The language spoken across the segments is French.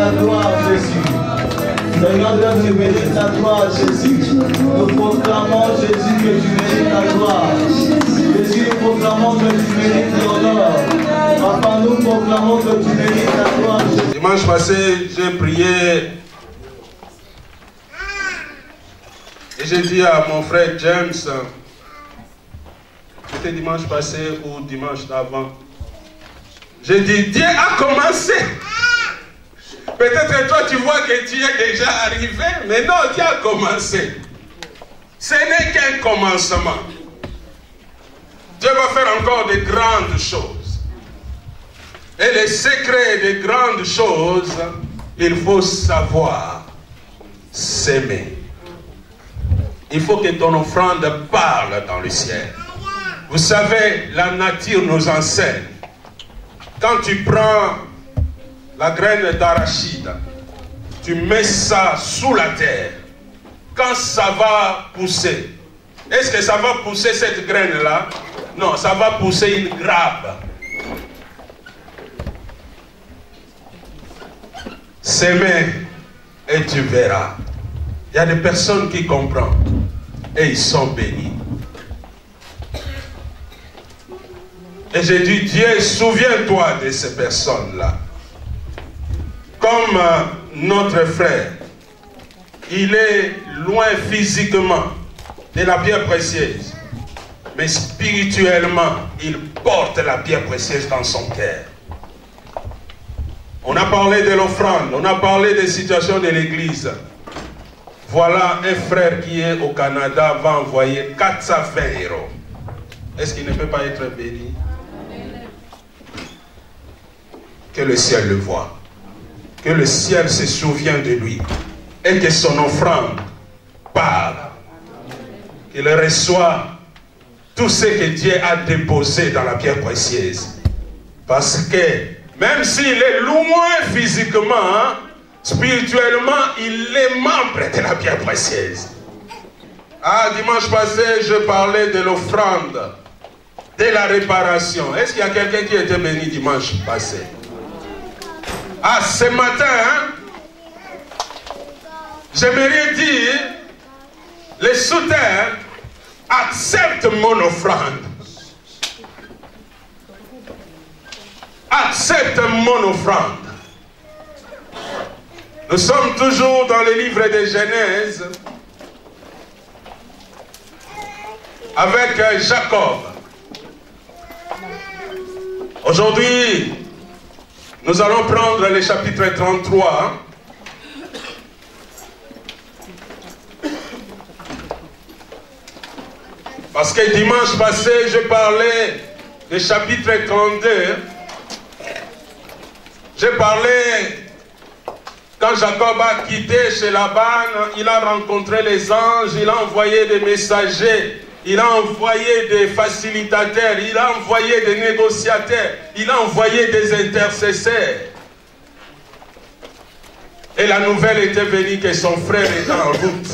ta gloire, Jésus. Seigneur Dieu, tu mérites ta gloire, Jésus. Nous proclamons, Jésus, que tu mérites ta gloire. Jésus, nous proclamons que tu mérites l'honneur. Papa, nous proclamons que tu mérites ta gloire, Jésus. Dimanche passé, j'ai prié et j'ai dit à mon frère James, c'était dimanche passé ou dimanche d'avant, j'ai dit, Dieu a commencé. Peut-être que toi tu vois que Dieu est déjà arrivé, mais non, Dieu a commencé. Ce n'est qu'un commencement. Dieu va faire encore de grandes choses. Et les secrets des grandes choses, il faut savoir s'aimer. Il faut que ton offrande parle dans le ciel. Vous savez, la nature nous enseigne. Quand tu prends la graine d'arachide, tu mets ça sous la terre. Quand ça va pousser, est-ce que ça va pousser cette graine-là? Non, ça va pousser une grappe. S'aimer et tu verras. Il y a des personnes qui comprennent et ils sont bénis. Et j'ai dit, Dieu, souviens-toi de ces personnes-là. Comme notre frère, il est loin physiquement de la pierre précieuse, mais spirituellement, il porte la pierre précieuse dans son cœur. On a parlé de l'offrande, on a parlé des situations de l'église. Voilà un frère qui est au Canada va envoyer 420 €. Est-ce qu'il ne peut pas être béni? Que le ciel le voie. Que le ciel se souvienne de lui. Et que son offrande parle. Qu'il reçoive tout ce que Dieu a déposé dans la pierre précieuse. Parce que même s'il est loin physiquement, spirituellement, il est membre de la pierre précieuse. Ah, dimanche passé, je parlais de l'offrande, de la réparation. Est-ce qu'il y a quelqu'un qui était béni dimanche passé? Ah, ce matin, j'aimerais dire, les sous-terres acceptent mon offrande. Accepte mon offrande. Nous sommes toujours dans le livre de Genèse avec Jacob. Aujourd'hui, nous allons prendre le chapitre 33. Parce que dimanche passé, je parlais du chapitre 32. J'ai parlé quand Jacob a quitté chez Laban, il a rencontré les anges, il a envoyé des messagers, il a envoyé des facilitateurs, il a envoyé des négociateurs, il a envoyé des intercesseurs. Et la nouvelle était venue que son frère était en route.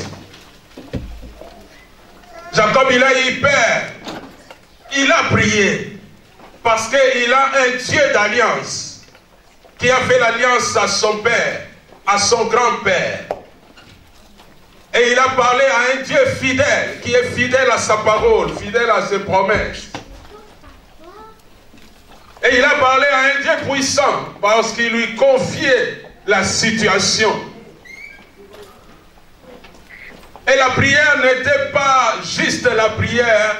Jacob, il a eu peur. Il a prié. Parce qu'il a un Dieu d'alliance qui a fait l'alliance à son père, à son grand-père. Et il a parlé à un Dieu fidèle, qui est fidèle à sa parole, fidèle à ses promesses. Et il a parlé à un Dieu puissant, parce qu'il lui confiait la situation. Et la prière n'était pas juste la prière,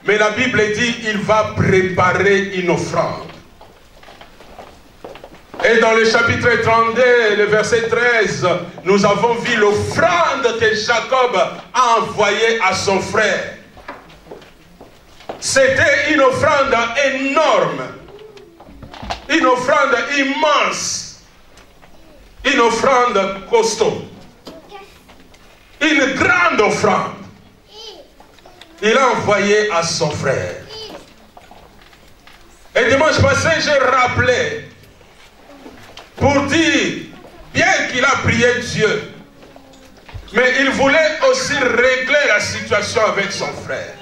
mais la Bible dit qu'il va préparer une offrande. Et dans le chapitre 32, le verset 13, nous avons vu l'offrande que Jacob a envoyée à son frère. C'était une offrande énorme, une offrande immense, une offrande costaud, une grande offrande. Il a envoyé à son frère. Et dimanche passé, j'ai rappelé pour dire, bien qu'il a prié Dieu, mais il voulait aussi régler la situation avec son frère.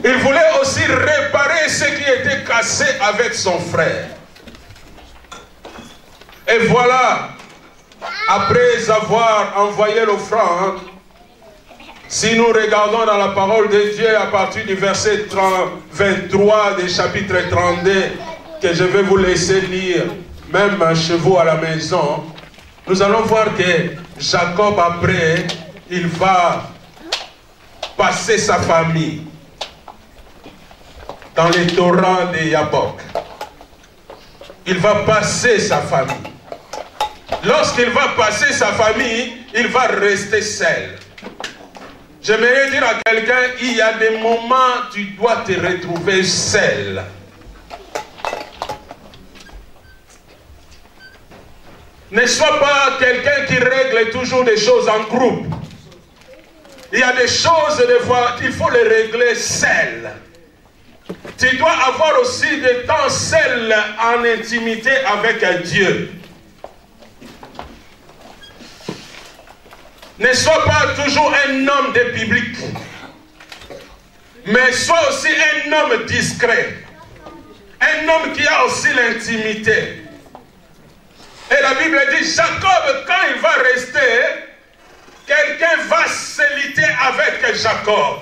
Il voulait aussi réparer ce qui était cassé avec son frère. Et voilà, après avoir envoyé l'offrande, si nous regardons dans la parole de Dieu à partir du verset 23 du chapitre 32, que je vais vous laisser lire, même chez vous à la maison, nous allons voir que Jacob, après, il va passer sa famille dans les torrents de Yabok. Il va passer sa famille. Lorsqu'il va passer sa famille, il va rester seul. J'aimerais dire à quelqu'un, il y a des moments où tu dois te retrouver seul. Ne sois pas quelqu'un qui règle toujours des choses en groupe. Il y a des choses, des fois, il faut les régler seul. Tu dois avoir aussi des temps seul en intimité avec Dieu. Ne sois pas toujours un homme de public, mais sois aussi un homme discret. Un homme qui a aussi l'intimité. Et la Bible dit, Jacob, quand il va rester, quelqu'un va se liter avec Jacob.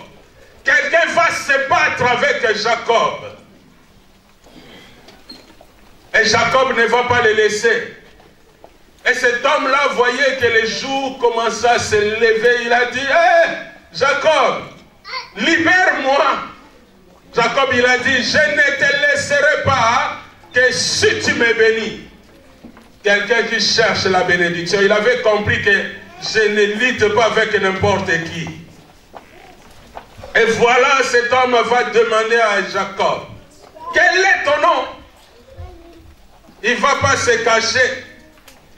Quelqu'un va se battre avec Jacob. Et Jacob ne va pas le laisser. Et cet homme-là voyait que les jours commençaient à se lever. Il a dit, hé, Jacob, libère-moi. Jacob, il a dit, je ne te laisserai pas que si tu me bénis. Quelqu'un qui cherche la bénédiction. Il avait compris que je ne lutte pas avec n'importe qui. Et voilà, cet homme va demander à Jacob, quel est ton nom? Il ne va pas se cacher.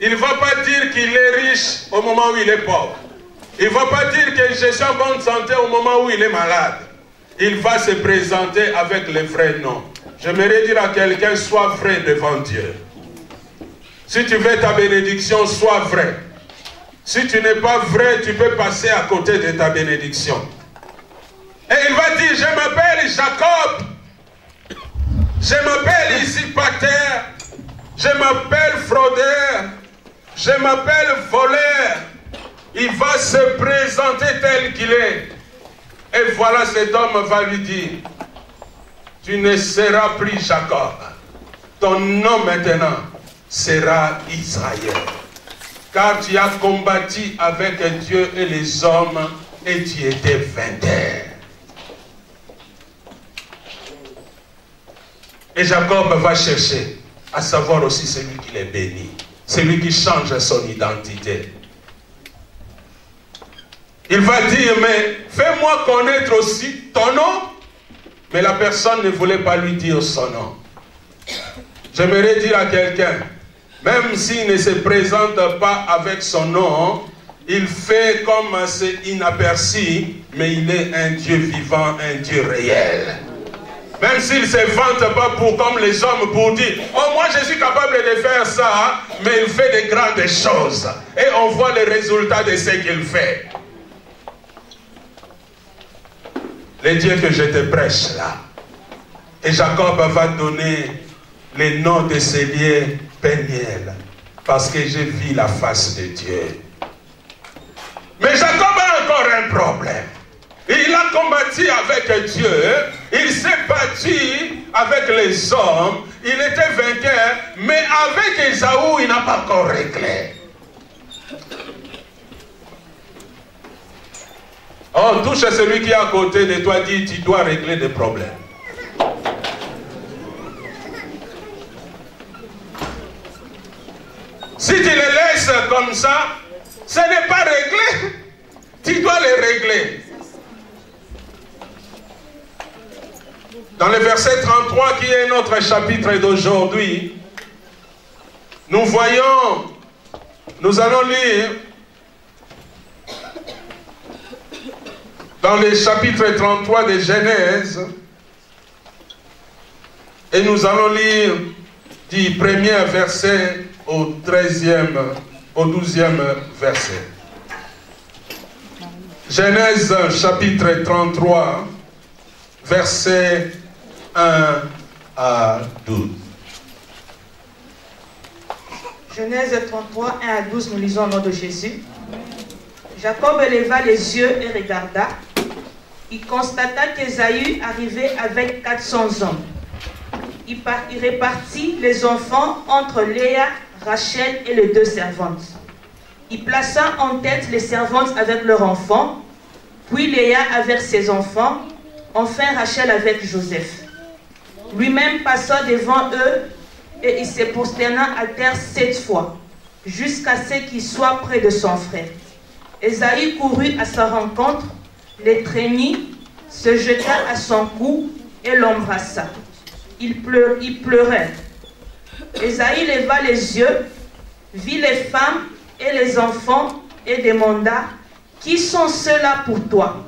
Il ne va pas dire qu'il est riche au moment où il est pauvre. Il ne va pas dire que je suis en bonne santé au moment où il est malade. Il va se présenter avec le vrai nom. J'aimerais dire à quelqu'un, sois vrai devant Dieu. Si tu veux ta bénédiction, sois vrai. Si tu n'es pas vrai, tu peux passer à côté de ta bénédiction. Et il va dire, je m'appelle Jacob. Je m'appelle ici Pater. Je m'appelle fraudeur. Je m'appelle voleur. Il va se présenter tel qu'il est. Et voilà, cet homme va lui dire, tu ne seras plus Jacob. Ton nom maintenant sera Israël. Car tu as combattu avec Dieu et les hommes et tu étais vainqueur. Et Jacob va chercher à savoir aussi celui qui les bénit. Celui qui change son identité. Il va dire, mais fais-moi connaître aussi ton nom. Mais la personne ne voulait pas lui dire son nom. J'aimerais dire à quelqu'un, même s'il ne se présente pas avec son nom, il fait comme c'est inaperçu, mais il est un Dieu vivant, un Dieu réel. Même s'il ne se vante pas pour, comme les hommes pour dire, oh moi je suis capable de faire ça, mais il fait de grandes choses. Et on voit les résultats de ce qu'il fait. Le Dieu que je te prêche là. Et Jacob va donner le nom de ce lieu Péniel. Parce que j'ai vu la face de Dieu. Mais Jacob a encore un problème. Il a combattu avec Dieu, il s'est battu avec les hommes, il était vainqueur, mais avec Ésaü, il n'a pas encore réglé. Oh, touche à celui qui est à côté de toi, dit, tu dois régler des problèmes. Si tu les laisses comme ça, ce n'est pas réglé. Tu dois les régler. Dans le verset 33, qui est notre chapitre d'aujourd'hui, nous voyons, nous allons lire dans le chapitre 33 de Genèse, et nous allons lire du premier verset au 12e verset. Genèse chapitre 33, verset 1 à 12. Genèse 33, 1 à 12, nous lisons au nom de Jésus. Jacob leva les yeux et regarda. Il constata qu'Ésaü arrivait avec 400 hommes. Il répartit les enfants entre Léa, Rachel et les 2 servantes. Il plaça en tête les servantes avec leurs enfants, puis Léa avec ses enfants, enfin Rachel avec Joseph. Lui-même passa devant eux et il se prosterna à terre 7 fois, jusqu'à ce qu'il soit près de son frère. Ésaü courut à sa rencontre, l'étreignit, se jeta à son cou et l'embrassa. Il pleurait. Ésaü leva les yeux, vit les femmes et les enfants et demanda « Qui sont ceux-là pour toi ?»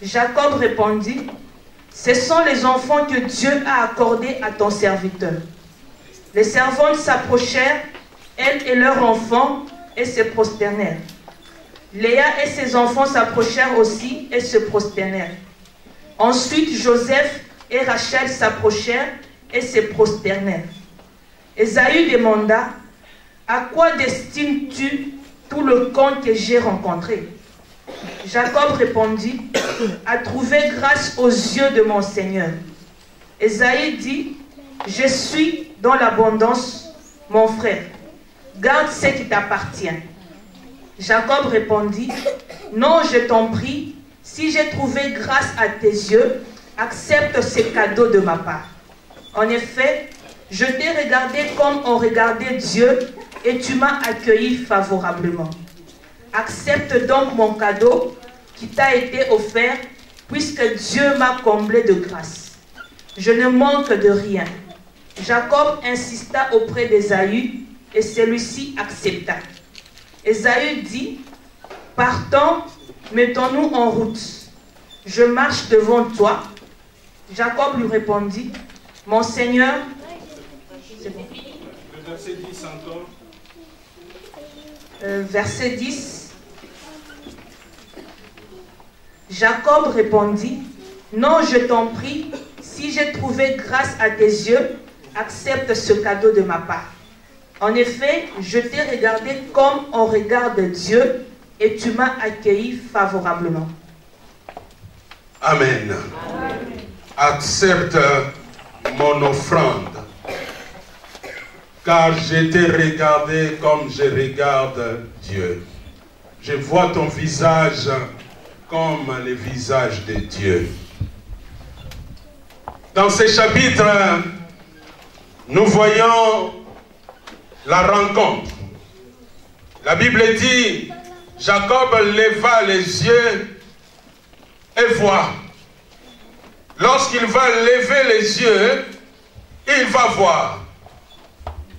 Jacob répondit « Ce sont les enfants que Dieu a accordés à ton serviteur. » Les servantes s'approchèrent, elles et leurs enfants, et se prosternèrent. Léa et ses enfants s'approchèrent aussi et se prosternèrent. Ensuite, Joseph et Rachel s'approchèrent et se prosternèrent. Ésaü demanda « À quoi destines-tu tout le camp que j'ai rencontré ?» Jacob répondit « À trouver grâce aux yeux de mon Seigneur. » Ésaü dit « Je suis dans l'abondance, mon frère. Garde ce qui t'appartient. » Jacob répondit « Non, je t'en prie, si j'ai trouvé grâce à tes yeux, accepte ce cadeau de ma part. En effet, je t'ai regardé comme on regardait Dieu et tu m'as accueilli favorablement. Accepte donc mon cadeau qui t'a été offert, puisque Dieu m'a comblé de grâce. Je ne manque de rien. » Jacob insista auprès d'Ésaü et celui-ci accepta. Ésaü dit « Partons, mettons-nous en route. Je marche devant toi. » Jacob lui répondit « Mon Seigneur... » C'est bon. Le verset 10 encore. Verset 10. Jacob répondit « Non, je t'en prie, si j'ai trouvé grâce à tes yeux, accepte ce cadeau de ma part. En effet, je t'ai regardé comme on regarde Dieu et tu m'as accueilli favorablement. » Amen. Accepte mon offrande, car je t'ai regardé comme je regarde Dieu. Je vois ton visage comme le visage de Dieu. Dans ce chapitre, nous voyons la rencontre. La Bible dit, Jacob leva les yeux et voit. Lorsqu'il va lever les yeux, il va voir.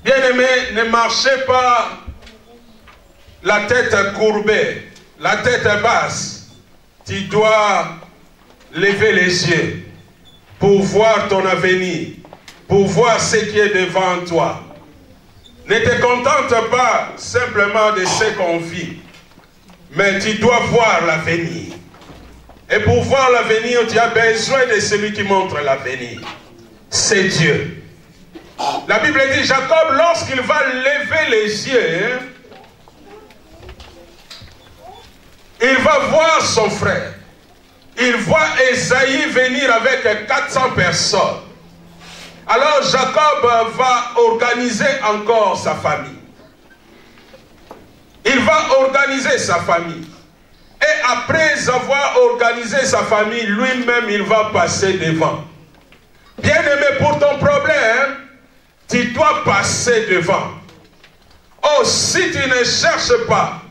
Bien-aimé, ne marchez pas la tête courbée, la tête basse. Tu dois lever les yeux pour voir ton avenir, pour voir ce qui est devant toi. Ne te contente pas simplement de ce qu'on vit, mais tu dois voir l'avenir. Et pour voir l'avenir, tu as besoin de celui qui montre l'avenir. C'est Dieu. La Bible dit, Jacob, lorsqu'il va lever les yeux, il va voir son frère. Il voit Ésaü venir avec 400 personnes. Alors Jacob va organiser encore sa famille. Il va organiser sa famille. Et après avoir organisé sa famille, lui-même, il va passer devant. Bien-aimé, pour ton problème, tu dois passer devant. Oh, si tu ne cherches pas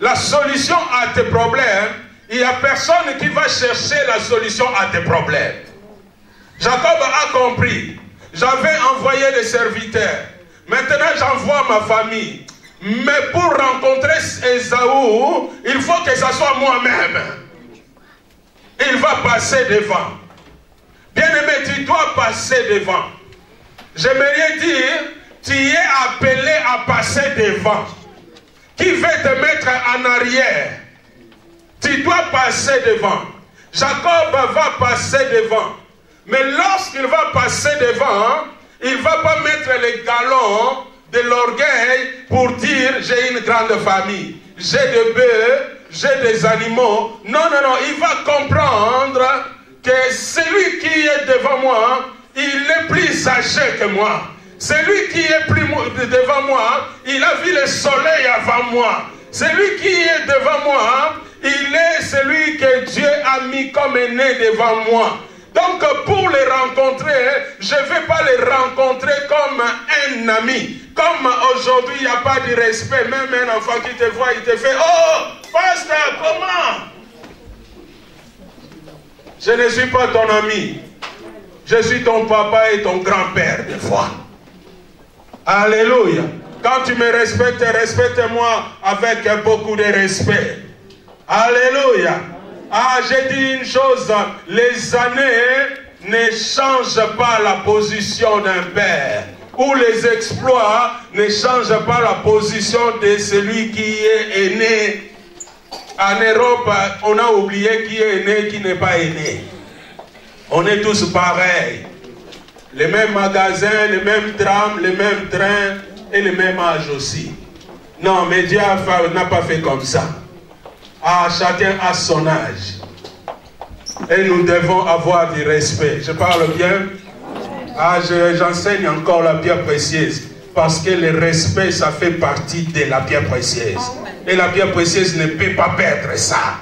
la solution à tes problèmes, il n'y a personne qui va chercher la solution à tes problèmes. Jacob a compris. J'avais envoyé des serviteurs. Maintenant, j'envoie ma famille. Mais pour rencontrer Ésaü, il faut que ce soit moi-même. Il va passer devant. Bien-aimé, tu dois passer devant. J'aimerais dire, tu es appelé à passer devant. Qui veut te mettre en arrière? Tu dois passer devant. Jacob va passer devant. Mais lorsqu'il va passer devant, il ne va pas mettre les galons de l'orgueil pour dire j'ai une grande famille, j'ai des bœufs, j'ai des animaux. Non, non, non, il va comprendre que celui qui est devant moi, il est plus âgé que moi. Celui qui est plus devant moi, il a vu le soleil avant moi. Celui qui est devant moi, il est celui que Dieu a mis comme aîné devant moi. Donc pour les rencontrer, je ne vais pas les rencontrer comme un ami. Comme aujourd'hui, il n'y a pas de respect. Même un enfant qui te voit, il te fait « Oh, pasteur, comment ?» Je ne suis pas ton ami. Je suis ton papa et ton grand-père des fois. Alléluia. Quand tu me respectes, respecte-moi avec beaucoup de respect. Alléluia. Ah, j'ai dit une chose, les années ne changent pas la position d'un père, ou les exploits ne changent pas la position de celui qui est aîné. En Europe, on a oublié qui est aîné, qui n'est pas aîné. On est tous pareils. Les mêmes magasins, les mêmes trams, les mêmes trains et le même âge aussi. Non, mais Dieu n'a pas fait comme ça. Ah, chacun a son âge. Et nous devons avoir du respect. Je parle bien. Ah, j'enseigne encore la pierre précieuse. Parce que le respect, ça fait partie de la pierre précieuse. Et la pierre précieuse ne peut pas perdre ça.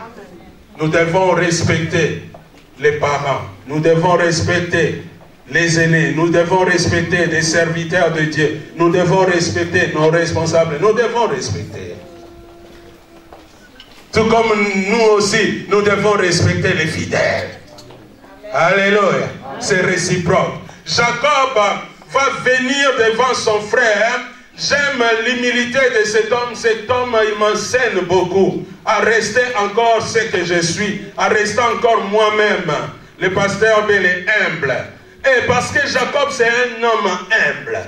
Nous devons respecter les parents. Nous devons respecter les aînés. Nous devons respecter les serviteurs de Dieu. Nous devons respecter nos responsables. Nous devons respecter. Tout comme nous aussi, nous devons respecter les fidèles. Alléluia. C'est réciproque. Jacob va venir devant son frère. J'aime l'humilité de cet homme. Cet homme, il m'enseigne beaucoup à rester encore ce que je suis, à rester encore moi-même. Le pasteur Bel est humble. Et parce que Jacob, c'est un homme humble.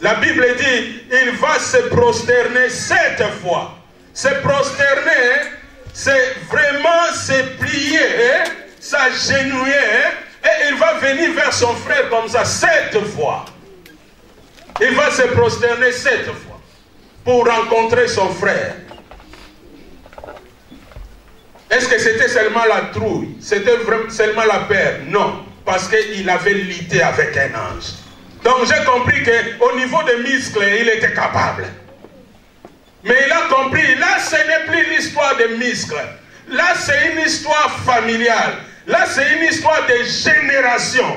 La Bible dit, il va se prosterner 7 fois. Se prosterner, c'est vraiment se plier, s'agenouiller, et il va venir vers son frère comme ça 7 fois. Il va se prosterner 7 fois pour rencontrer son frère. Est-ce que c'était seulement la trouille? C'était seulement la peur? Non, parce qu'il avait lutté avec un ange. Donc j'ai compris qu'au niveau des muscles, il était capable. Mais il a compris, là ce n'est plus l'histoire des muscles. Là c'est une histoire familiale. Là c'est une histoire de génération.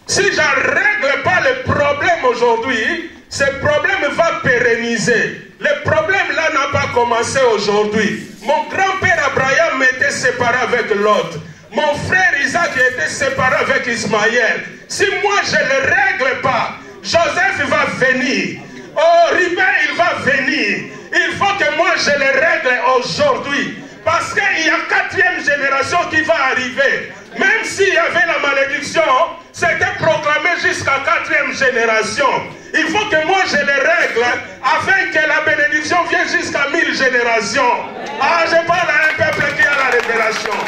Si je ne règle pas le problème aujourd'hui, ce problème va pérenniser. Le problème là n'a pas commencé aujourd'hui. Mon grand-père Abraham était séparé avec Lot. Mon frère Isaac était séparé avec Ismaël. Si moi je ne le règle pas, Joseph va venir. Oh, Ribin, il va venir. Il faut que moi je le règle aujourd'hui. Parce qu'il y a 4e génération qui va arriver. Même s'il y avait la malédiction, c'était proclamé jusqu'à 4e génération. Il faut que moi je le règle afin que la bénédiction vienne jusqu'à 1000 générations. Ah, je parle à un peuple qui a la révélation.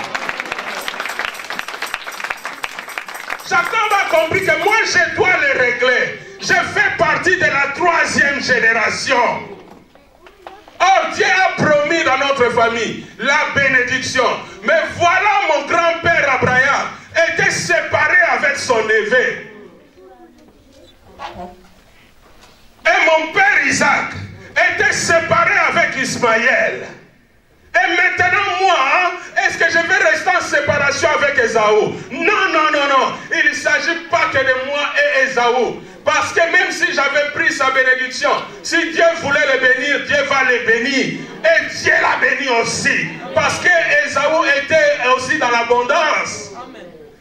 Jacob a compris que moi je dois le régler. Je fais partie de la 3e génération. Or, Dieu a promis dans notre famille la bénédiction. Mais voilà, mon grand-père Abraham était séparé avec son neveu. Et mon père Isaac était séparé avec Ismaël. Et maintenant, moi, est-ce que je vais rester en séparation avec Ésaü? Non, non, non, non. Il ne s'agit pas que de moi et Ésaü. Parce que même si j'avais pris sa bénédiction, si Dieu voulait le bénir, Dieu va le bénir. Et Dieu l'a béni aussi. Parce que Ésaü était aussi dans l'abondance.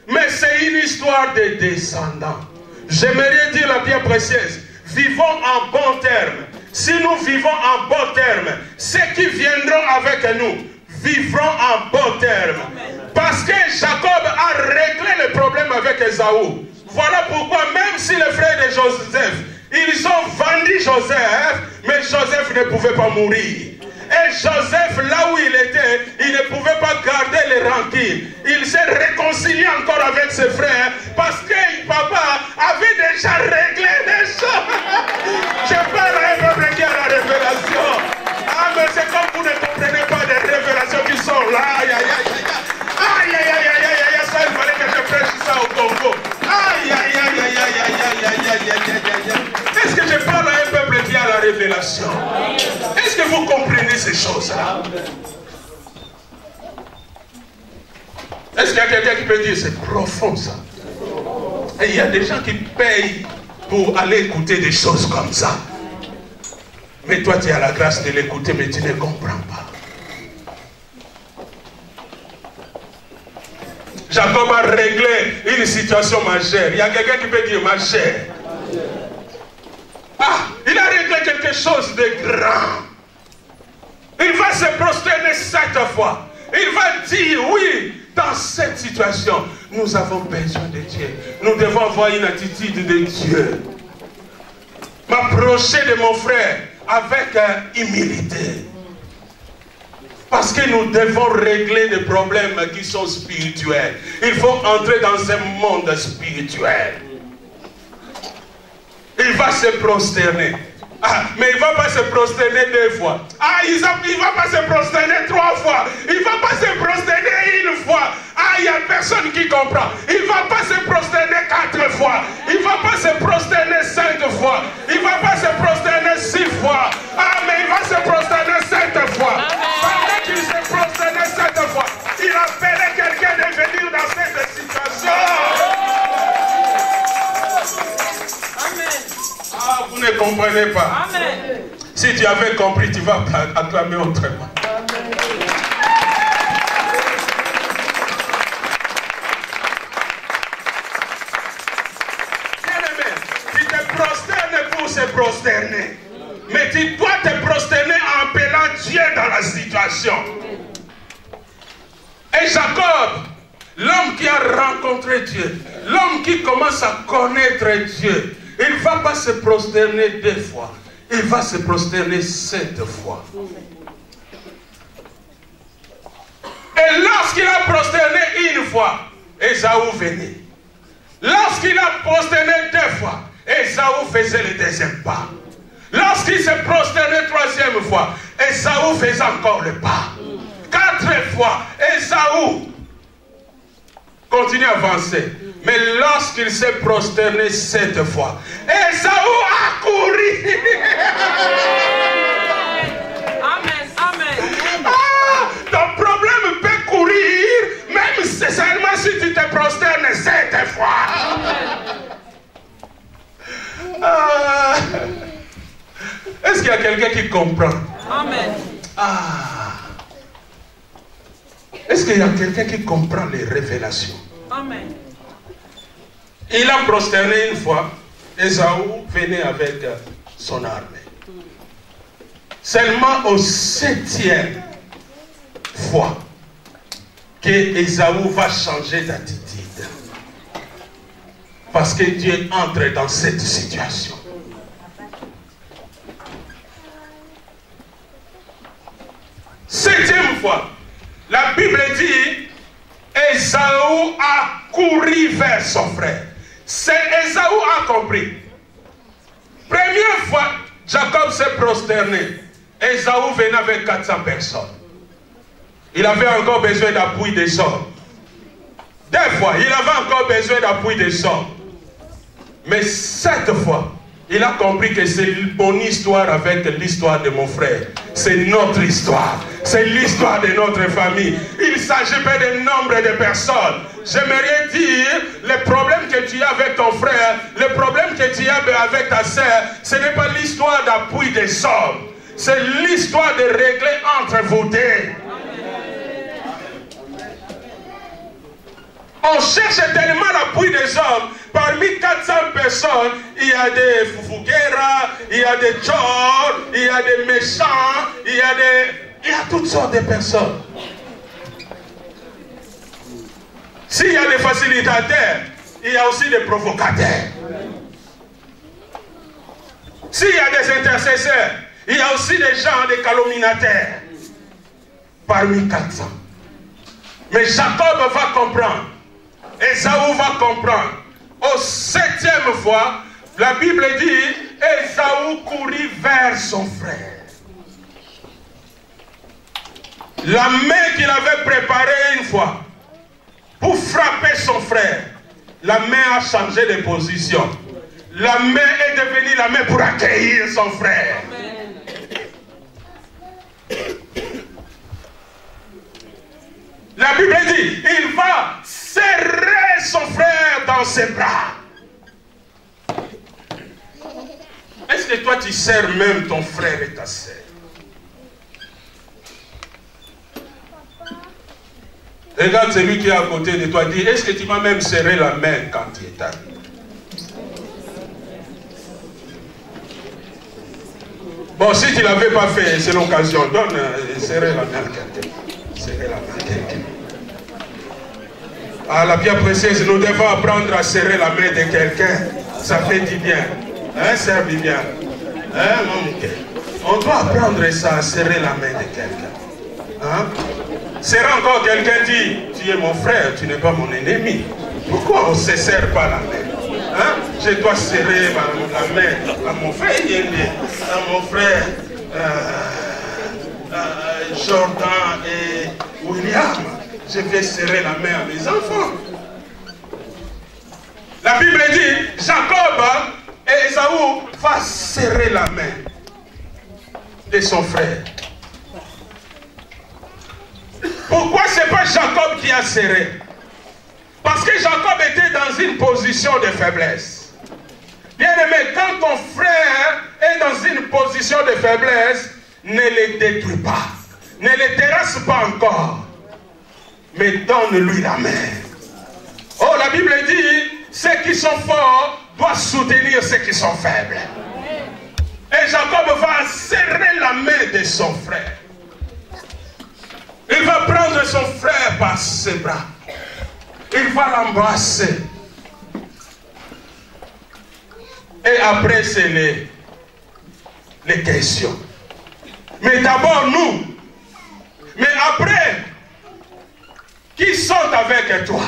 Mais c'est une histoire de descendants. J'aimerais dire la pierre précieuse. Vivons en bon terme. Si nous vivons en bon terme, ceux qui viendront avec nous vivront en bon terme. Parce que Jacob a réglé le problème avec Ésaü. Voilà pourquoi même si les frères de Joseph, ils ont vendu Joseph, mais Joseph ne pouvait pas mourir. Et Joseph, là où il était, il ne pouvait pas garder les rancunes. Il s'est réconcilié encore avec ses frères parce que papa avait déjà réglé les choses. Je révélation. Est-ce que vous comprenez ces choses-là? Est-ce qu'il y a quelqu'un qui peut dire c'est profond ça? Et il y a des gens qui payent pour aller écouter des choses comme ça. Mais toi tu as la grâce de l'écouter mais tu ne comprends pas. Jacob a réglé une situation majeure. Il y a quelqu'un qui peut dire majeure. Ah, il a réglé quelque chose de grand. Il va se prosterner 7 fois. Il va dire oui, dans cette situation, nous avons besoin de Dieu. Nous devons avoir une attitude de Dieu. M'approcher de mon frère avec humilité. Parce que nous devons régler des problèmes qui sont spirituels. Il faut entrer dans un monde spirituel. Il va se prosterner. Ah, mais il ne va pas se prosterner 2 fois. Ah, il ne va pas se prosterner 3 fois. Il ne va pas se prosterner 1 fois. Ah, il n'y a personne qui comprend. Il ne va pas se prosterner 4 fois. Il ne va pas se prosterner 5 fois. Il ne va pas se prosterner 6 fois. Ah, mais il va se prosterner 7 fois. Pendant qu'il se prosternait 7 fois, il appelait quelqu'un de venir dans cette situation. Ah, vous ne comprenez pas. Amen. Si tu avais compris, tu vas acclamer autrement. Bien-aimé, tu te prosternes pour se prosterner. Mais tu dois te prosterner en appelant Dieu dans la situation. Et Jacob, l'homme qui a rencontré Dieu, l'homme qui commence à connaître Dieu, il ne va pas se prosterner 2 fois. Il va se prosterner 7 fois. Et lorsqu'il a prosterné 1 fois, Ésaü venait. Lorsqu'il a prosterné 2 fois, Ésaü faisait le 2e pas. Lorsqu'il se prosternait 3e fois, Ésaü faisait encore le pas. 4 fois, Ésaü continue à avancer. Mais lorsqu'il s'est prosterné 7 fois, Ésaü a couru. Amen, amen. Ah, ton problème peut courir, même seulement si tu te prosternes 7 fois. Ah. Est-ce qu'il y a quelqu'un qui comprend? Amen. Ah. Est-ce qu'il y a quelqu'un qui comprend les révélations? Amen. Il a prosterné 1 fois. Ésaü venait avec son armée. Seulement au 7e fois que Ésaü va changer d'attitude. Parce que Dieu entre dans cette situation. Septième fois, la Bible dit, Ésaü a couru vers son frère. C'est Ésaü a compris. Première fois, Jacob s'est prosterné. Ésaü venait avec 400 personnes. Il avait encore besoin d'appui des hommes. 2 fois, il avait encore besoin d'appui des hommes. Mais 7 fois, il a compris que c'est mon histoire avec l'histoire de mon frère. C'est notre histoire. C'est l'histoire de notre famille. Il ne s'agit pas d'un nombre de personnes. J'aimerais dire, le problème que tu as avec ton frère, le problème que tu as avec ta sœur, ce n'est pas l'histoire d'appui des hommes. C'est l'histoire de régler entre vous deux. On cherche tellement l'appui des hommes. Parmi 400 personnes, il y a des foufugueras, il y a des tchors, il y a des méchants, il y a toutes sortes de personnes. S'il y a des facilitateurs, il y a aussi des provocateurs. S'il y a des intercesseurs, il y a aussi des gens, des calomniateurs. Parmi 400. Mais Jacob va comprendre. Ésaü va comprendre. Au 7e fois, la Bible dit, Ésaü courut vers son frère. La main qu'il avait préparée 1 fois pour frapper son frère, la main a changé de position. La main est devenue la main pour accueillir son frère. La Bible dit, il va serrer son frère dans ses bras. Est-ce que toi tu serres même ton frère et ta sœur? Regarde celui qui est à côté de toi, dis, est-ce que tu m'as même serré la main quand tu es arrivé? Bon, si tu ne l'avais pas fait, c'est l'occasion. Donne, serrer la main à quelqu'un. Serrer la main à quelqu'un. Ah, la pierre précieuse, nous devons apprendre à serrer la main de quelqu'un. Ça fait du bien. Hein, serre du bien. Hein, mon cœur. On doit apprendre ça, à serrer la main de quelqu'un. Hein? Serrer encore quelqu'un dit, tu es mon frère, tu n'es pas mon ennemi. Pourquoi on ne se serre pas la main? Hein? Je dois serrer la main à mon frère à mon frère Jordan et William. Je vais serrer la main à mes enfants. La Bible dit, Jacob et Ésaü vont serrer la main de son frère. Pourquoi ce n'est pas Jacob qui a serré? Parce que Jacob était dans une position de faiblesse. Bien aimé, quand ton frère est dans une position de faiblesse, ne le détruis pas. Ne le terrasse pas encore. Mais donne-lui la main. Oh, la Bible dit, ceux qui sont forts doivent soutenir ceux qui sont faibles. Et Jacob va serrer la main de son frère. Il va prendre son frère par ses bras. Il va l'embrasser. Et après, c'est les questions. Mais d'abord, nous. Mais après, qui sont avec toi?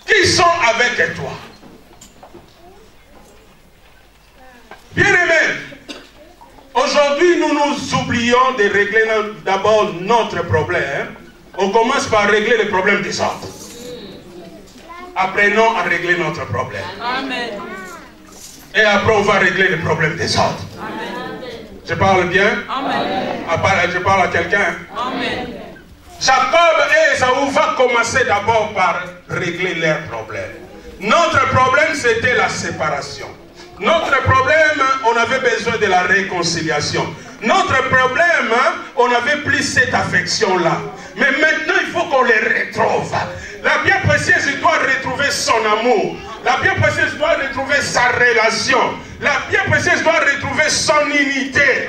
Qui sont avec toi? Bien-aimés, aujourd'hui, nous nous oublions de régler d'abord notre problème. On commence par régler le problème des autres. Apprenons à régler notre problème. Amen. Et après, on va régler le problème des autres. Amen. Je parle bien? Amen. Je parle à quelqu'un? Amen. Jacob et Ésaü vont commencer d'abord par régler leurs problèmes. Notre problème, c'était la séparation. Notre problème, on avait besoin de la réconciliation. Notre problème, on n'avait plus cette affection-là. Mais maintenant, il faut qu'on les retrouve. La pierre précieuse doit retrouver son amour. La pierre précieuse doit retrouver sa relation. La pierre précieuse doit retrouver son unité.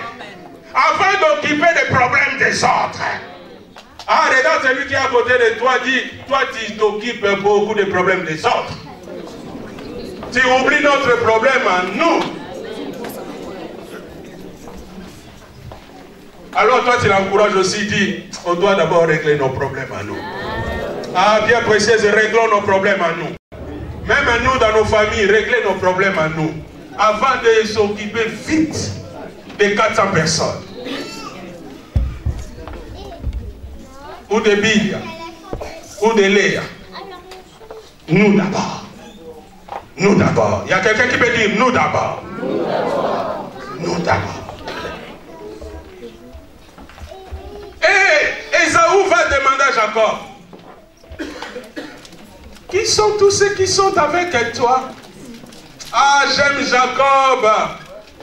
Avant d'occuper les problèmes des autres. Ah, regarde celui qui est à côté de toi, dit, toi tu t'occupes beaucoup des problèmes des autres. Tu oublies notre problème à nous. Alors toi tu l'encourages aussi, dis, on doit d'abord régler nos problèmes à nous. Ah, bien précieuse, réglons nos problèmes à nous. Même à nous, dans nos familles, réglez nos problèmes à nous. Avant de s'occuper vite de 400 personnes. Ou de Bilia. Ou de Léa. Nous d'abord. Nous d'abord. Il y a quelqu'un qui peut dire nous d'abord. Nous d'abord. Et Ésaü va demander à Jacob, qui sont tous ceux qui sont avec toi? Ah, j'aime Jacob.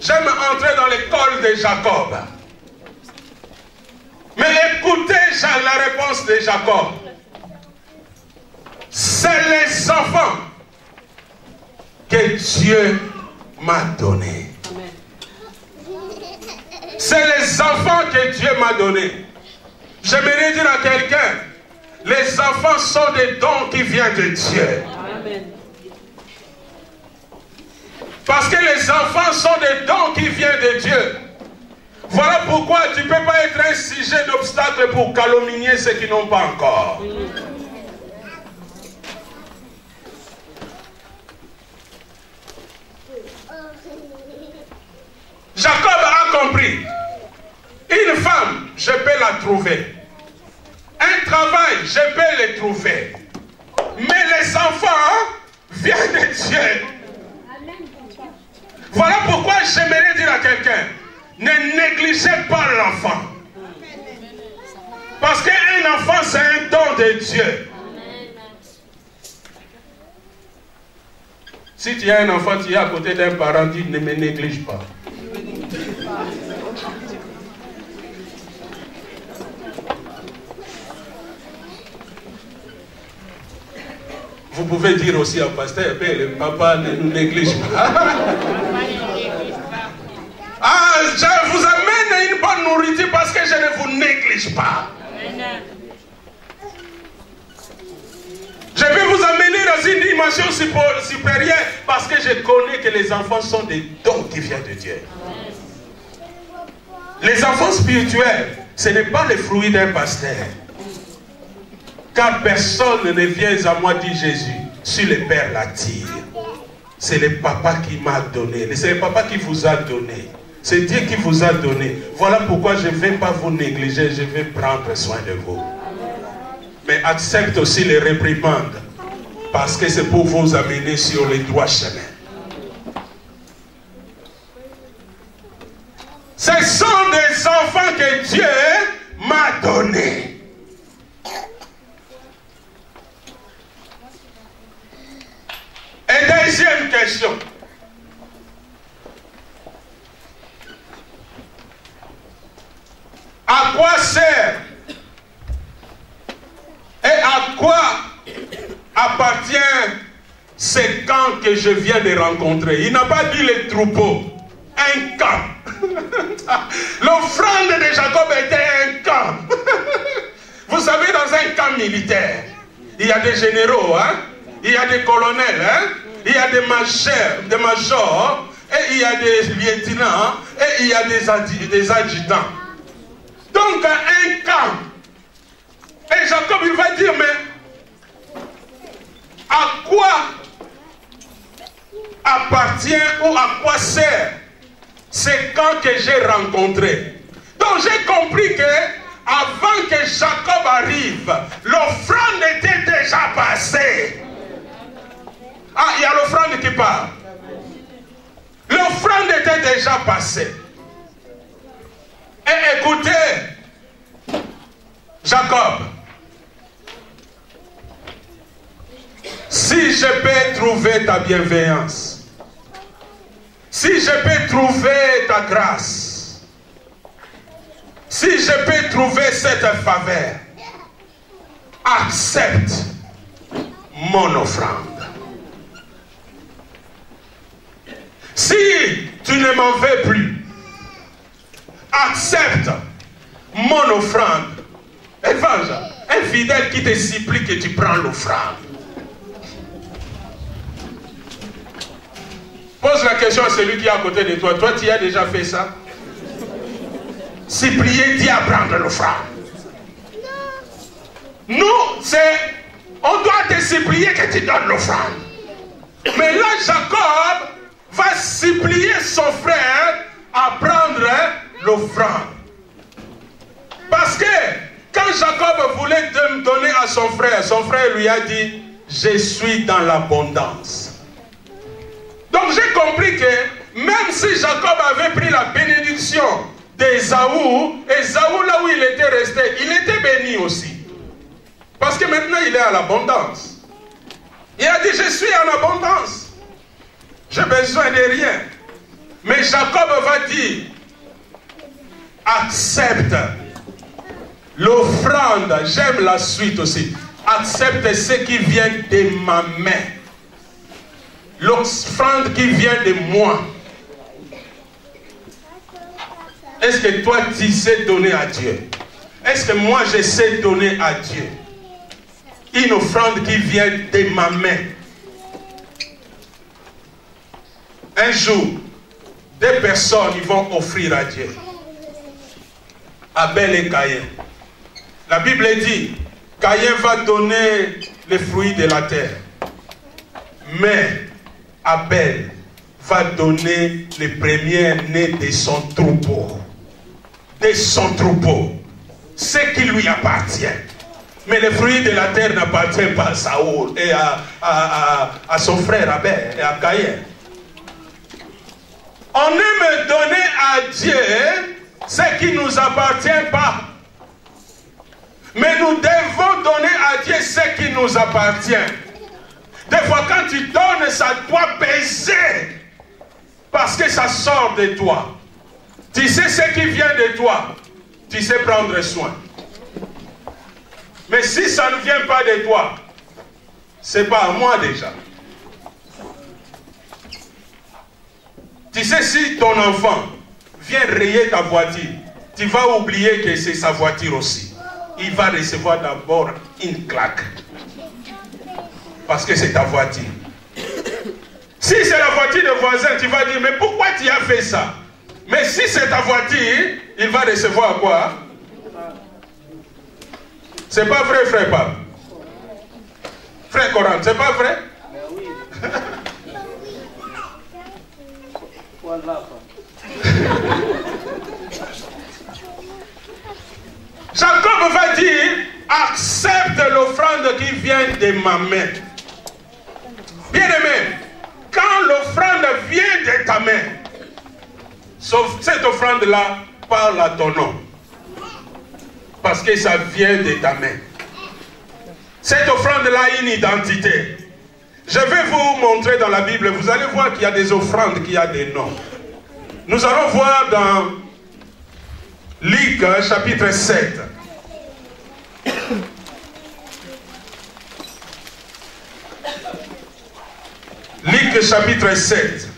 J'aime entrer dans l'école de Jacob. Mais écoutez la réponse de Jacob. C'est les enfants que Dieu m'a donnés. C'est les enfants que Dieu m'a donnés. J'aimerais dire à quelqu'un, les enfants sont des dons qui viennent de Dieu. Amen. Parce que les enfants sont des dons qui viennent de Dieu. Voilà pourquoi tu ne peux pas être un sujet d'obstacle pour calomnier ceux qui n'ont pas encore. Jacob a compris. Une femme, je peux la trouver. Un travail, je peux le trouver. Mais les enfants viennent de Dieu. Voilà pourquoi j'aimerais dire à quelqu'un, Ne négligez pas l'enfant. Parce qu'un enfant, c'est un don de Dieu. Si tu as un enfant, tu es à côté d'un parent, dis ne me néglige pas. Vous pouvez dire aussi au pasteur, le papa ne nous néglige pas. Ah, je vous amène une bonne nourriture parce que je ne vous néglige pas. Je vais vous amener dans une dimension supérieure parce que je connais que les enfants sont des dons qui viennent de Dieu. Les enfants spirituels, ce n'est pas le fruit d'un pasteur. Car personne ne vient à moi, dit Jésus, si le Père l'attire. C'est le Papa qui m'a donné. C'est le Papa qui vous a donné. C'est Dieu qui vous a donné. Voilà pourquoi je ne vais pas vous négliger, je vais prendre soin de vous. Mais accepte aussi les réprimandes, parce que c'est pour vous amener sur les droits chemins. Ce sont des enfants que Dieu m'a donnés. Et deuxième question. À quoi sert et à quoi appartient ce camp que je viens de rencontrer? Il n'a pas dit les troupeaux, un camp. L'offrande de Jacob était un camp. Vous savez, dans un camp militaire, il y a des généraux, hein? Il y a des colonels, hein? Il y a des majors, et il y a des lieutenants, et il y a des adjudants. Donc, un camp. Et Jacob, il va dire, mais à quoi appartient ou à quoi sert ce camp que j'ai rencontré? Donc, j'ai compris que avant que Jacob arrive, l'offrande était déjà passée. Ah, il y a l'offrande qui parle. L'offrande était déjà passée. Et écoutez, Jacob, si je peux trouver ta bienveillance, si je peux trouver ta grâce, si je peux trouver cette faveur, accepte mon offrande. Si tu ne m'en veux plus, accepte mon offrande. Évangile, un fidèle qui te supplie que tu prends l'offrande. Pose la question à celui qui est à côté de toi. Toi, tu as déjà fait ça? Supplier Dieu à prendre l'offrande. Nous, on doit te supplier que tu donnes l'offrande. Mais là, Jacob va supplier son frère à prendre l'offrande. Parce que quand Jacob voulait donner à son frère lui a dit, je suis dans l'abondance. Donc j'ai compris que même si Jacob avait pris la bénédiction d'Ésaü, Ésaü là où il était resté, il était béni aussi. Parce que maintenant il est à l'abondance. Il a dit, je suis en abondance. J'ai besoin de rien. Mais Jacob va dire, accepte l'offrande. J'aime la suite aussi. Accepte ce qui vient de ma main. L'offrande qui vient de moi. Est-ce que toi tu sais donner à Dieu? Est-ce que moi je sais donner à Dieu? Une offrande qui vient de ma main. Un jour, deux personnes ils vont offrir à Dieu. Abel et Caïn. La Bible dit, Caïn va donner les fruits de la terre. Mais Abel va donner les premiers nés de son troupeau. De son troupeau. Ce qui lui appartient. Mais les fruits de la terre n'appartiennent pas à Saoul et à son frère Abel et à Caïn. On aime donner à Dieu ce qui ne nous appartient pas. Mais nous devons donner à Dieu ce qui nous appartient. Des fois, quand tu donnes, ça doit peser. Parce que ça sort de toi. Tu sais ce qui vient de toi. Tu sais prendre soin. Mais si ça ne vient pas de toi, c'est pas à moi déjà. Tu sais, si ton enfant vient rayer ta voiture, tu vas oublier que c'est sa voiture aussi. Il va recevoir d'abord une claque. Parce que c'est ta voiture. Si c'est la voiture de voisin, tu vas dire, mais pourquoi tu as fait ça? Mais si c'est ta voiture, il va recevoir quoi? C'est pas vrai, frère Pape? Frère Coran, c'est pas vrai? Oui. Voilà. Jacob va dire, accepte l'offrande qui vient de ma main. Bien-aimé, quand l'offrande vient de ta main, sauf cette offrande-là parle à ton nom. Parce que ça vient de ta main. Cette offrande-là a une identité. Je vais vous montrer dans la Bible, vous allez voir qu'il y a des offrandes qui ont des noms. Nous allons voir dans Luc chapitre 7. Luc chapitre 7.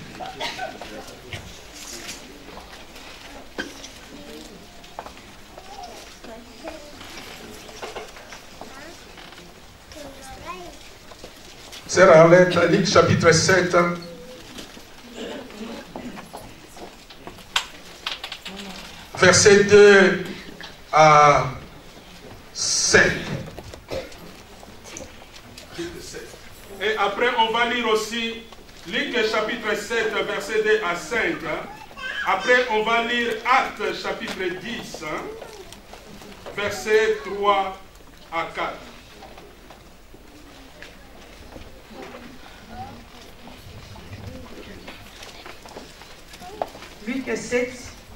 Sœur Arlette, Luc chapitre 7. Verset 2 à 5. Et après, on va lire aussi Luc chapitre 7, verset 2 à 5. Après, on va lire Actes chapitre 10, verset 3 à 4. Luc 7,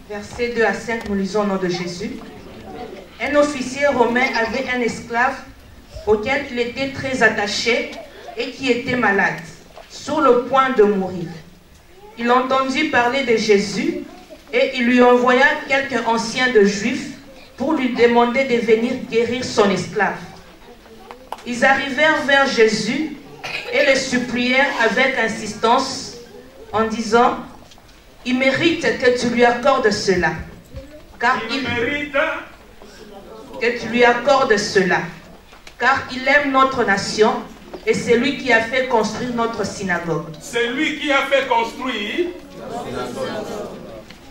verset 2 à 5, nous lisons au nom de Jésus. Un officier romain avait un esclave auquel il était très attaché et qui était malade, sur le point de mourir. Il entendit parler de Jésus et il lui envoya quelques anciens de Juifs pour lui demander de venir guérir son esclave. Ils arrivèrent vers Jésus et le supplièrent avec insistance en disant: il mérite que tu lui accordes cela, car il mérite que tu lui accordes cela, car il aime notre nation et c'est lui qui a fait construire notre synagogue. C'est lui qui a fait construire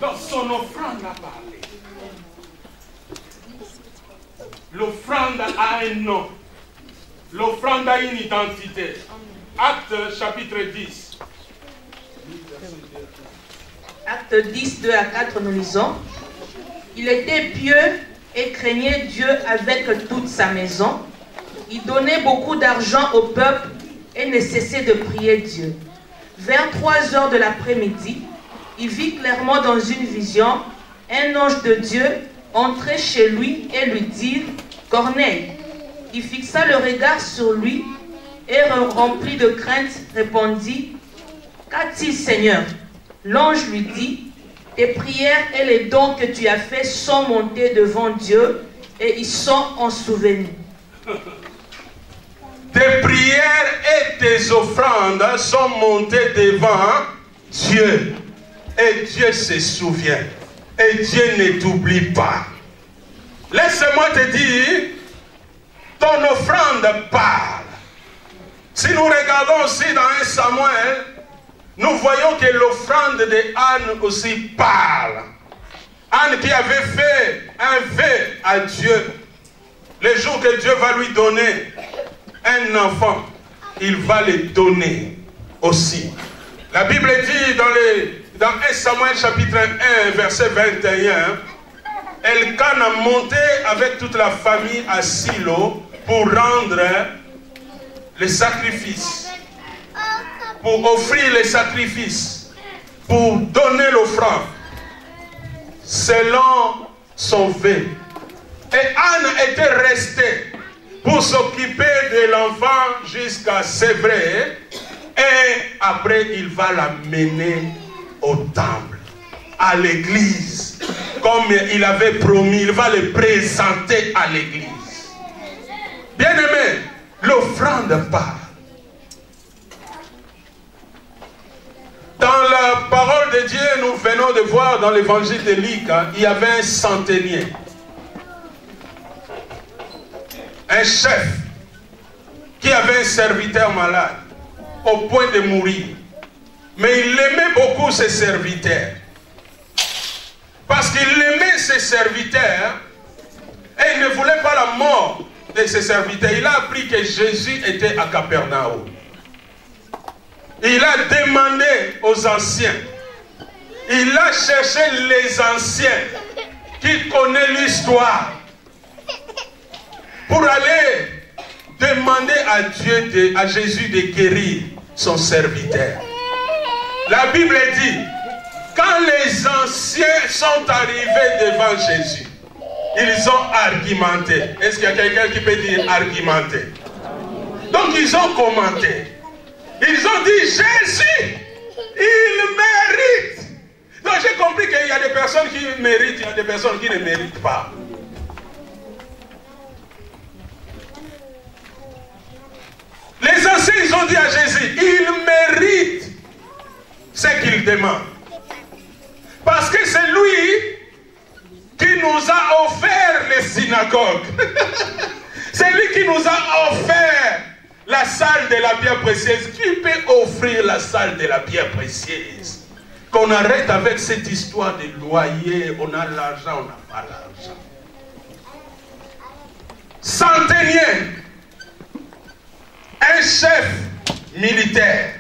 dans son offrande a parlé. L'offrande a un nom. L'offrande a une identité. Acte chapitre 10. Acte 10, 2 à 4, nous lisons. Il était pieux et craignait Dieu avec toute sa maison. Il donnait beaucoup d'argent au peuple et ne cessait de prier Dieu. Vers 3 heures de l'après-midi, il vit clairement dans une vision un ange de Dieu entrer chez lui et lui dire: Corneille. Il fixa le regard sur lui et, rempli de crainte, répondit: Qu'a-t-il, Seigneur? L'ange lui dit: tes prières et les dons que tu as faits sont montés devant Dieu et ils sont en souvenir. Tes prières et tes offrandes sont montées devant Dieu. Et Dieu se souvient. Et Dieu ne t'oublie pas. Laisse-moi te dire, ton offrande parle. Si nous regardons aussi dans 1 Samuel, nous voyons que l'offrande de Anne aussi parle. Anne qui avait fait un vœu à Dieu. Le jour que Dieu va lui donner un enfant, il va le donner aussi. La Bible dit dans 1 Samuel chapitre 1 verset 21, Elkanah a monté avec toute la famille à Silo pour rendre les sacrifices, pour offrir les sacrifices. pour donner l'offrande selon son vœu. Et Anne était restée pour s'occuper de l'enfant jusqu'à Sévré. Et après, il va l'amener au temple, à l'église. Comme il avait promis, il va le présenter à l'église. Bien-aimé, l'offrande part. Dans la parole de Dieu, nous venons de voir dans l'évangile de Luc, il y avait un centenier. Un chef qui avait un serviteur malade au point de mourir. Mais il aimait beaucoup ses serviteurs. Parce qu'il aimait ses serviteurs et il ne voulait pas la mort de ses serviteurs. Il a appris que Jésus était à Capernaum. Il a demandé aux anciens. Il a cherché les anciens qui connaissent l'histoire pour aller demander à Dieu, à Jésus de guérir son serviteur. La Bible dit, quand les anciens sont arrivés devant Jésus, ils ont argumenté. Est-ce qu'il y a quelqu'un qui peut dire argumenter? Donc ils ont commenté. Ils ont dit, Jésus, il mérite. Donc j'ai compris qu'il y a des personnes qui méritent, il y a des personnes qui ne méritent pas. Les anciens, ils ont dit à Jésus, il mérite ce qu'il demande. Parce que c'est lui qui nous a offert les synagogues. C'est lui qui nous a offert la salle de la pierre précieuse. Qui peut offrir la salle de la pierre précieuse? Qu'on arrête avec cette histoire de loyer, on a l'argent, on n'a pas l'argent. Centenier, un chef militaire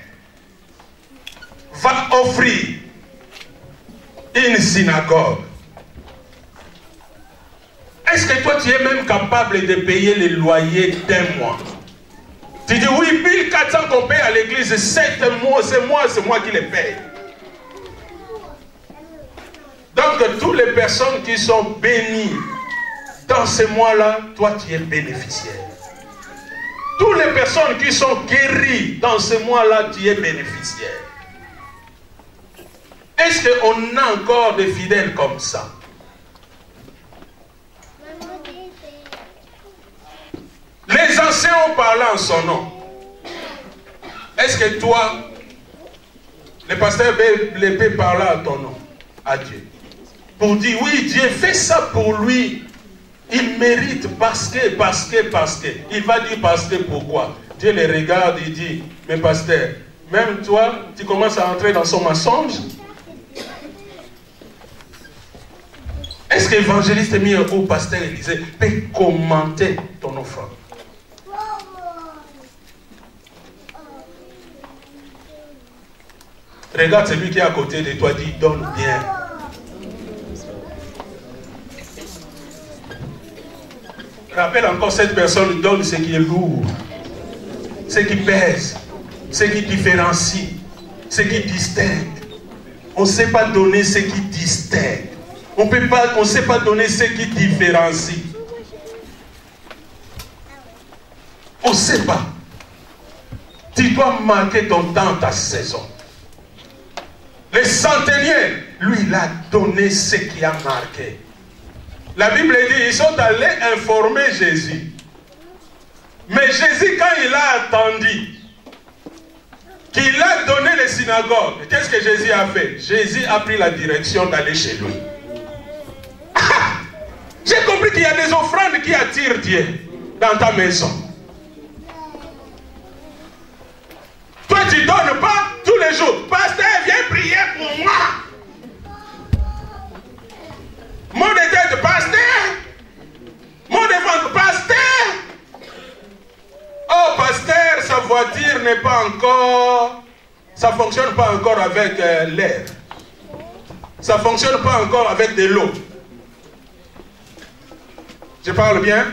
va offrir une synagogue. Est-ce que toi tu es même capable de payer le loyer d'un mois? Tu dis oui, 1400 qu'on paye à l'église, 7 mois, c'est moi qui les paye. Donc toutes les personnes qui sont bénies dans ce mois-là, toi tu es bénéficiaire. Toutes les personnes qui sont guéries dans ce mois-là, tu es bénéficiaire. Est-ce qu'on a encore des fidèles comme ça? Les anciens ont parlé en son nom. Est-ce que toi, le pasteur peut parler à ton nom, à Dieu, pour dire oui, Dieu fait ça pour lui. Il mérite parce que. Il va dire parce que pourquoi? Dieu les regarde et dit, mais pasteur, même toi, tu commences à entrer dans son mensonge. Est-ce que l'évangéliste Mieux ou pasteur Élisée peut commenter ton offrande? Regarde celui qui est à côté de toi, dit donne bien. Rappelle encore cette personne, donne ce qui est lourd, ce qui pèse, ce qui différencie, ce qui distingue. On ne sait pas donner ce qui distingue. On ne sait pas donner ce qui différencie. On ne sait pas. Tu dois marquer ton temps, ta saison. Le centenier, lui, il a donné ce qui a marqué. La Bible dit, ils sont allés informer Jésus. Mais Jésus, quand il a attendu qu'il a donné les synagogues, qu'est-ce que Jésus a fait? Jésus a pris la direction d'aller chez lui. Ah, j'ai compris qu'il y a des offrandes qui attirent Dieu dans ta maison. Toi, tu ne donnes pas tous les jours. Pasteur, viens prier pour moi. Mon de tête, pasteur. Mon de ventre, pasteur. Oh, pasteur, sa voiture n'est pas encore... Ça ne fonctionne pas encore avec l'air. Ça ne fonctionne pas encore avec de l'eau. Je parle bien?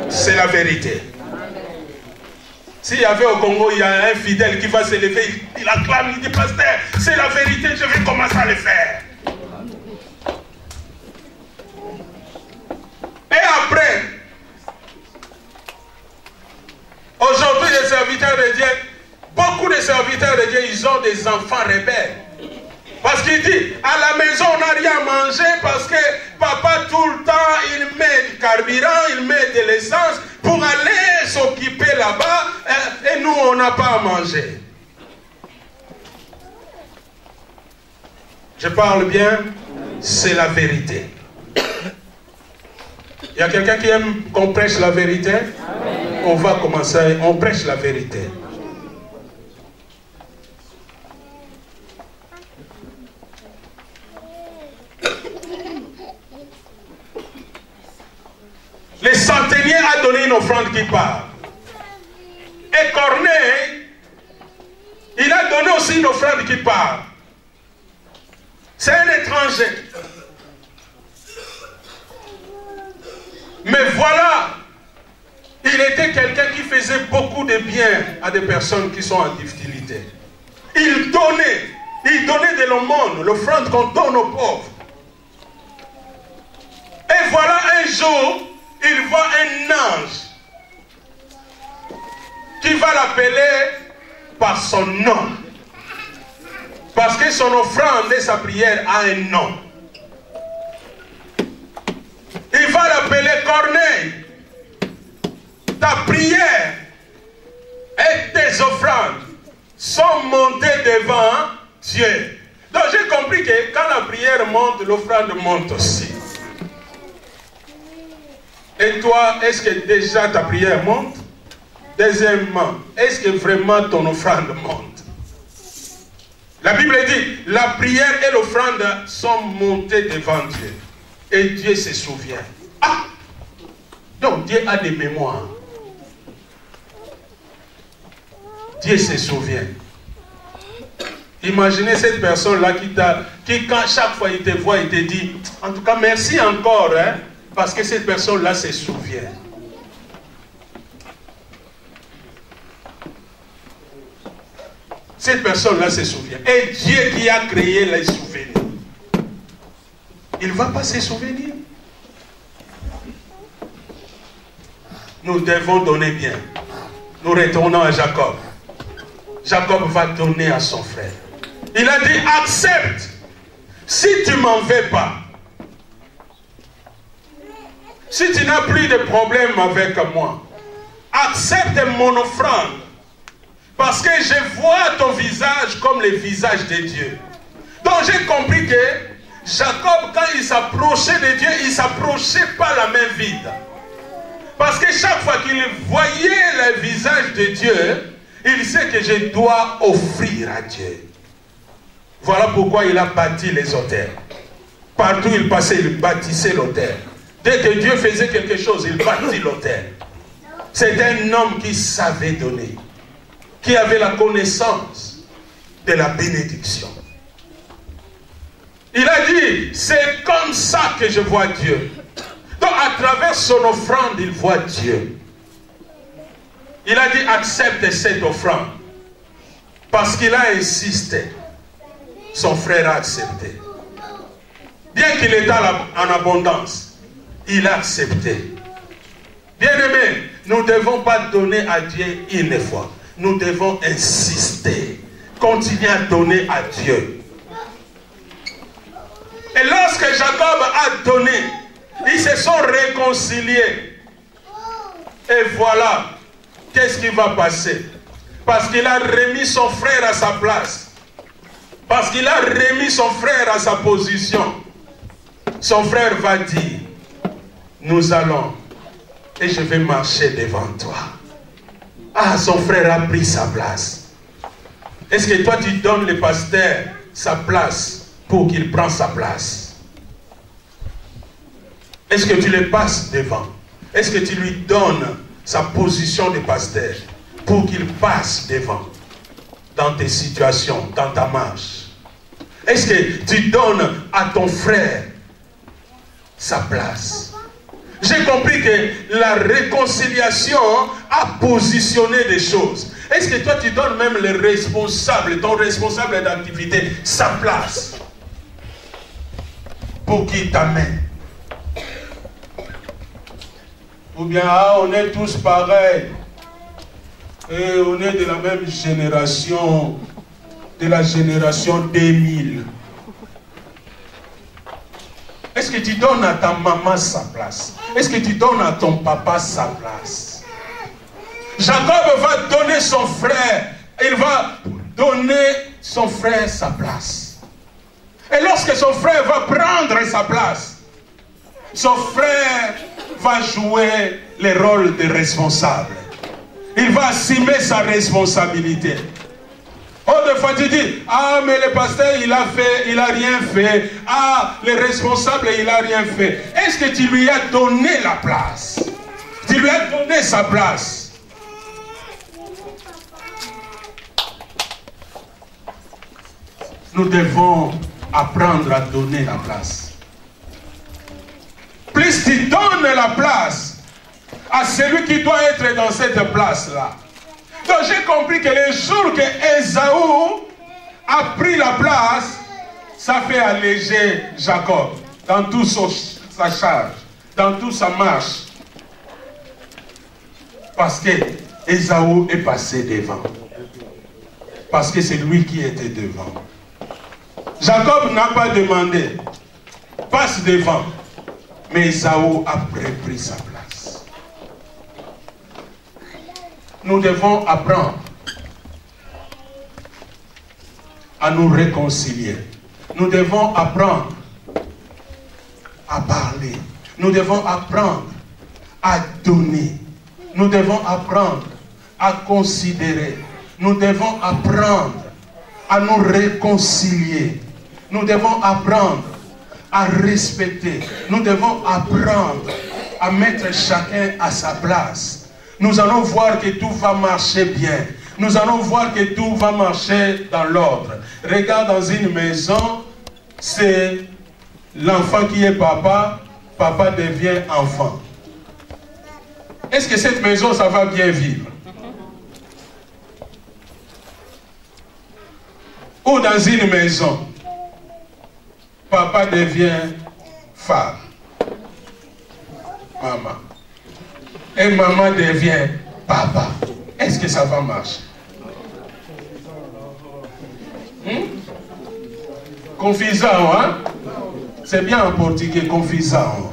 C'est la vérité. S'il y avait au Congo, il y a un fidèle qui va se lever, il acclame, il dit, pasteur, c'est la vérité, je vais commencer à le faire. Et après, aujourd'hui, les serviteurs de Dieu, beaucoup de serviteurs de Dieu, ils ont des enfants rebelles. Parce qu'il dit, à la maison, on n'a rien à manger parce que papa, tout le temps, il met du carburant, il met de l'essence pour aller s'occuper là-bas et nous, on n'a pas à manger. Je parle bien, c'est la vérité. Il y a quelqu'un qui aime qu'on prêche la vérité? On va commencer, on prêche la vérité. Le centenier a donné une offrande qui part. Et Corneille, il a donné aussi une offrande qui part. C'est un étranger. Mais voilà, il était quelqu'un qui faisait beaucoup de bien à des personnes qui sont en difficulté. Il donnait de l'aumône, l'offrande qu'on donne aux pauvres. Et voilà un jour, il voit un ange qui va l'appeler par son nom. Parce que son offrande et sa prière a un nom. Il va l'appeler Corneille. Ta prière et tes offrandes sont montées devant Dieu. Donc j'ai compris que quand la prière monte, l'offrande monte aussi. Et toi, est-ce que déjà ta prière monte? Deuxièmement, est-ce que vraiment ton offrande monte? La Bible dit, la prière et l'offrande sont montées devant Dieu. Et Dieu se souvient. Ah! Donc Dieu a des mémoires. Dieu se souvient. Imaginez cette personne-là qui quand chaque fois il te voit, il te dit, en tout cas merci encore, hein, parce que cette personne-là se souvient. Cette personne-là se souvient. Et Dieu qui a créé les souvenirs, il ne va pas se souvenir. Nous devons donner bien. Nous retournons à Jacob. Jacob va donner à son frère. Il a dit, accepte. Si tu ne m'en veux pas, si tu n'as plus de problème avec moi, accepte mon offrande. Parce que je vois ton visage comme le visage de Dieu. Donc j'ai compris que Jacob, quand il s'approchait de Dieu, il ne s'approchait pas la main vide. Parce que chaque fois qu'il voyait le visage de Dieu, il sait que je dois offrir à Dieu. Voilà pourquoi il a bâti les autels. Partout où il passait, il bâtissait l'autel. Dès que Dieu faisait quelque chose, il bâtit l'autel. C'est un homme qui savait donner, qui avait la connaissance de la bénédiction. Il a dit, c'est comme ça que je vois Dieu. Donc à travers son offrande, il voit Dieu. Il a dit, accepte cette offrande. Parce qu'il a insisté. Son frère a accepté. Bien qu'il était en abondance, il a accepté. Bien-aimés, nous ne devons pas donner à Dieu une fois. Nous devons insister. Continuer à donner à Dieu. Et lorsque Jacob a donné, ils se sont réconciliés. Et voilà, qu'est-ce qui va passer? Parce qu'il a remis son frère à sa place. Parce qu'il a remis son frère à sa position. Son frère va dire, nous allons, et je vais marcher devant toi. Ah, son frère a pris sa place. Est-ce que toi tu donnes le pasteur sa place pour qu'il prenne sa place? Est-ce que tu le passes devant? Est-ce que tu lui donnes sa position de pasteur pour qu'il passe devant dans tes situations, dans ta marche? Est-ce que tu donnes à ton frère sa place? J'ai compris que la réconciliation a positionné des choses. Est-ce que toi tu donnes même le responsable, ton responsable d'activité, sa place pour qu'il t'amène? Ou bien on est tous pareils et on est de la même génération, de la génération 2000. Est-ce que tu donnes à ta maman sa place? Est-ce que tu donnes à ton papa sa place? Jacob va donner son frère. Il va donner son frère sa place. Et lorsque son frère va prendre sa place, son frère va jouer le rôle de responsable. Il va assumer sa responsabilité. Oh, des fois tu dis, ah mais le pasteur il a rien fait. Ah, le responsable il a rien fait. Est-ce que tu lui as donné la place? Tu lui as donné sa place? Nous devons apprendre à donner la place. Plus tu donnes la place à celui qui doit être dans cette place-là. Donc j'ai compris que le jour que Ésaü a pris la place, ça fait alléger Jacob dans toute sa charge, dans toute sa marche. Parce que Ésaü est passé devant. Parce que c'est lui qui était devant. Jacob n'a pas demandé, passe devant. Mais Ésaü a pris sa place. Nous devons apprendre à nous réconcilier. Nous devons apprendre à parler. Nous devons apprendre à donner. Nous devons apprendre à considérer. Nous devons apprendre à nous réconcilier. Nous devons apprendre à respecter. Nous devons apprendre à mettre chacun à sa place. Nous allons voir que tout va marcher bien. Nous allons voir que tout va marcher dans l'ordre. Regarde, dans une maison, c'est l'enfant qui est papa, papa devient enfant. Est-ce que cette maison, ça va bien vivre? Ou dans une maison, papa devient femme, maman. Et maman devient papa. Est-ce que ça va marcher? Confisant, hein? C'est bien en portugais, confisant.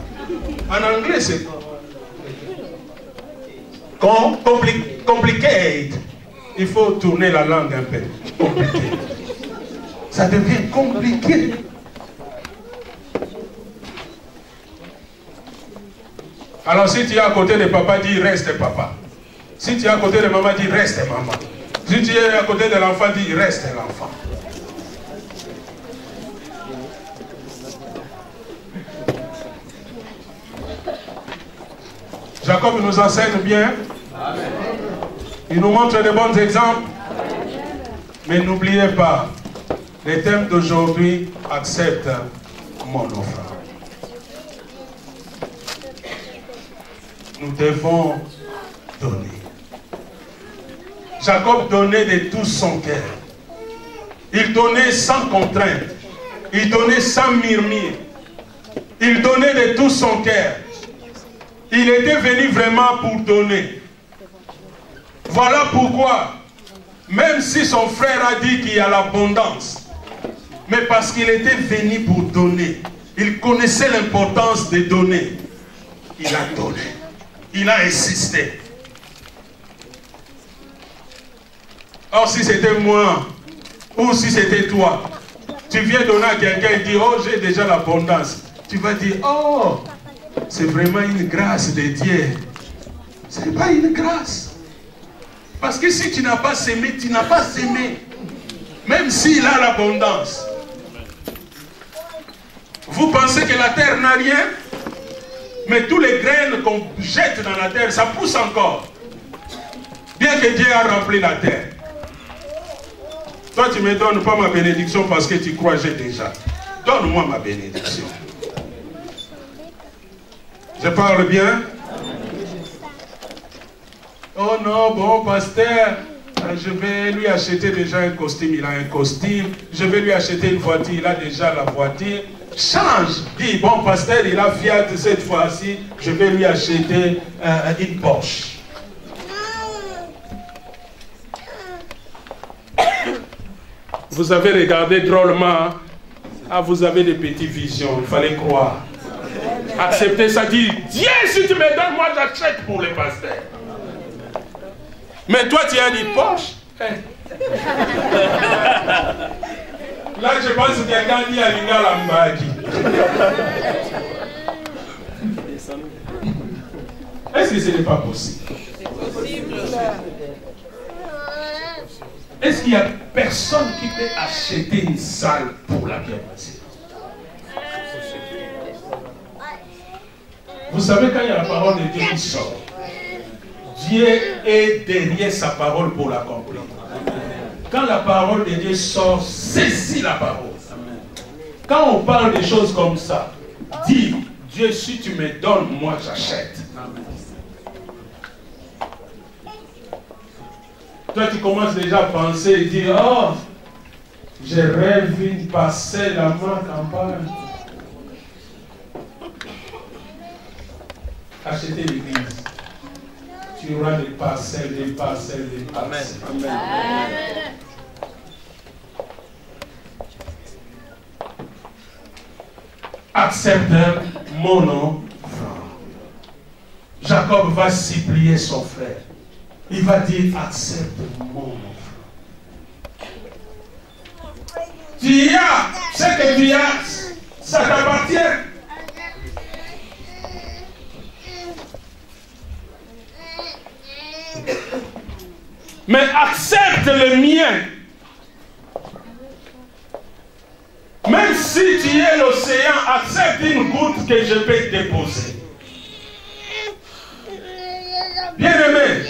En anglais, c'est complicated. Il faut tourner la langue un peu. Complicated. Ça devient compliqué. Alors si tu es à côté de papa, dis reste papa. Si tu es à côté de maman, dis reste maman. Si tu es à côté de l'enfant, dis reste l'enfant. Jacob nous enseigne bien. Il nous montre de bons exemples. Mais n'oubliez pas, les thèmes d'aujourd'hui acceptent mon offrande. Nous devons donner. Jacob donnait de tout son cœur. Il donnait sans contrainte. Il donnait sans murmure. Il donnait de tout son cœur. Il était venu vraiment pour donner. Voilà pourquoi, même si son frère a dit qu'il y a l'abondance, mais parce qu'il était venu pour donner, il connaissait l'importance de donner, il a donné. Il a insisté. Or, si c'était moi, ou si c'était toi, tu viens donner à quelqu'un et dire, oh, j'ai déjà l'abondance. Tu vas dire, oh, c'est vraiment une grâce de Dieu. Ce n'est pas une grâce. Parce que si tu n'as pas sémé, tu n'as pas sémé. Même s'il a l'abondance. Vous pensez que la terre n'a rien? Mais tous les graines qu'on jette dans la terre, ça pousse encore. Bien que Dieu a rempli la terre. Toi, tu ne me donnes pas ma bénédiction parce que tu crois que j'ai déjà. Donne-moi ma bénédiction. Je parle bien? Oh non, bon, pasteur, je vais lui acheter déjà un costume. Il a un costume. Je vais lui acheter une voiture. Il a déjà la voiture. Change. Dis, bon, pasteur, il a Fiat cette fois-ci. Je vais lui acheter une Porsche. Vous avez regardé drôlement. Ah, vous avez des petites visions. Il fallait croire. Accepter ça, dit, Dieu, si tu me donnes, moi j'achète pour les pasteurs. Mais toi, tu as dit Porsche. Là, je pense que quelqu'un dit à Linga Lambaki. Est-ce que ce n'est pas possible? Est-ce qu'il n'y a personne qui peut acheter une salle pour la bien-pensée? Vous savez, quand il y a la parole de Dieu qui sort, Dieu est derrière sa parole pour l'accomplir. Quand la parole de Dieu sort, saisis la parole. Quand on parle des choses comme ça, dis, Dieu, si tu me donnes, moi j'achète. Toi, tu commences déjà à penser et dire, oh, je rêve de passer la main campagne. Acheter l'église. Tu auras des parcelles, des parcelles, des parcelles. Amen. Amen. Accepte mon offrande. Jacob va supplier son frère. Il va dire, accepte mon offrande. Tu as ce que tu as, ça t'appartient. Mais accepte le mien. Même si tu es l'océan, accepte une goutte que je peux déposer. Bien-aimés,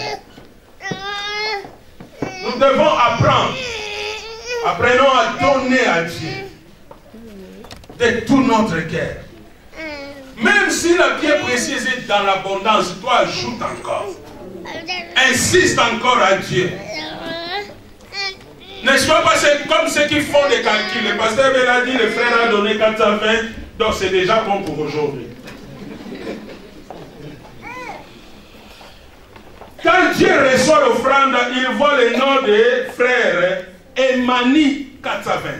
nous devons apprendre. Apprenons à donner à Dieu de tout notre cœur. Même si la pierre précieuse est dans l'abondance, toi ajoute encore. Insiste encore à Dieu. N'est-ce pas? C'est comme ceux qui font des calculs. Le pasteur a dit, le frère a donné 420, donc c'est déjà bon pour aujourd'hui. Quand Dieu reçoit l'offrande, il voit le nom des frères Emani 420.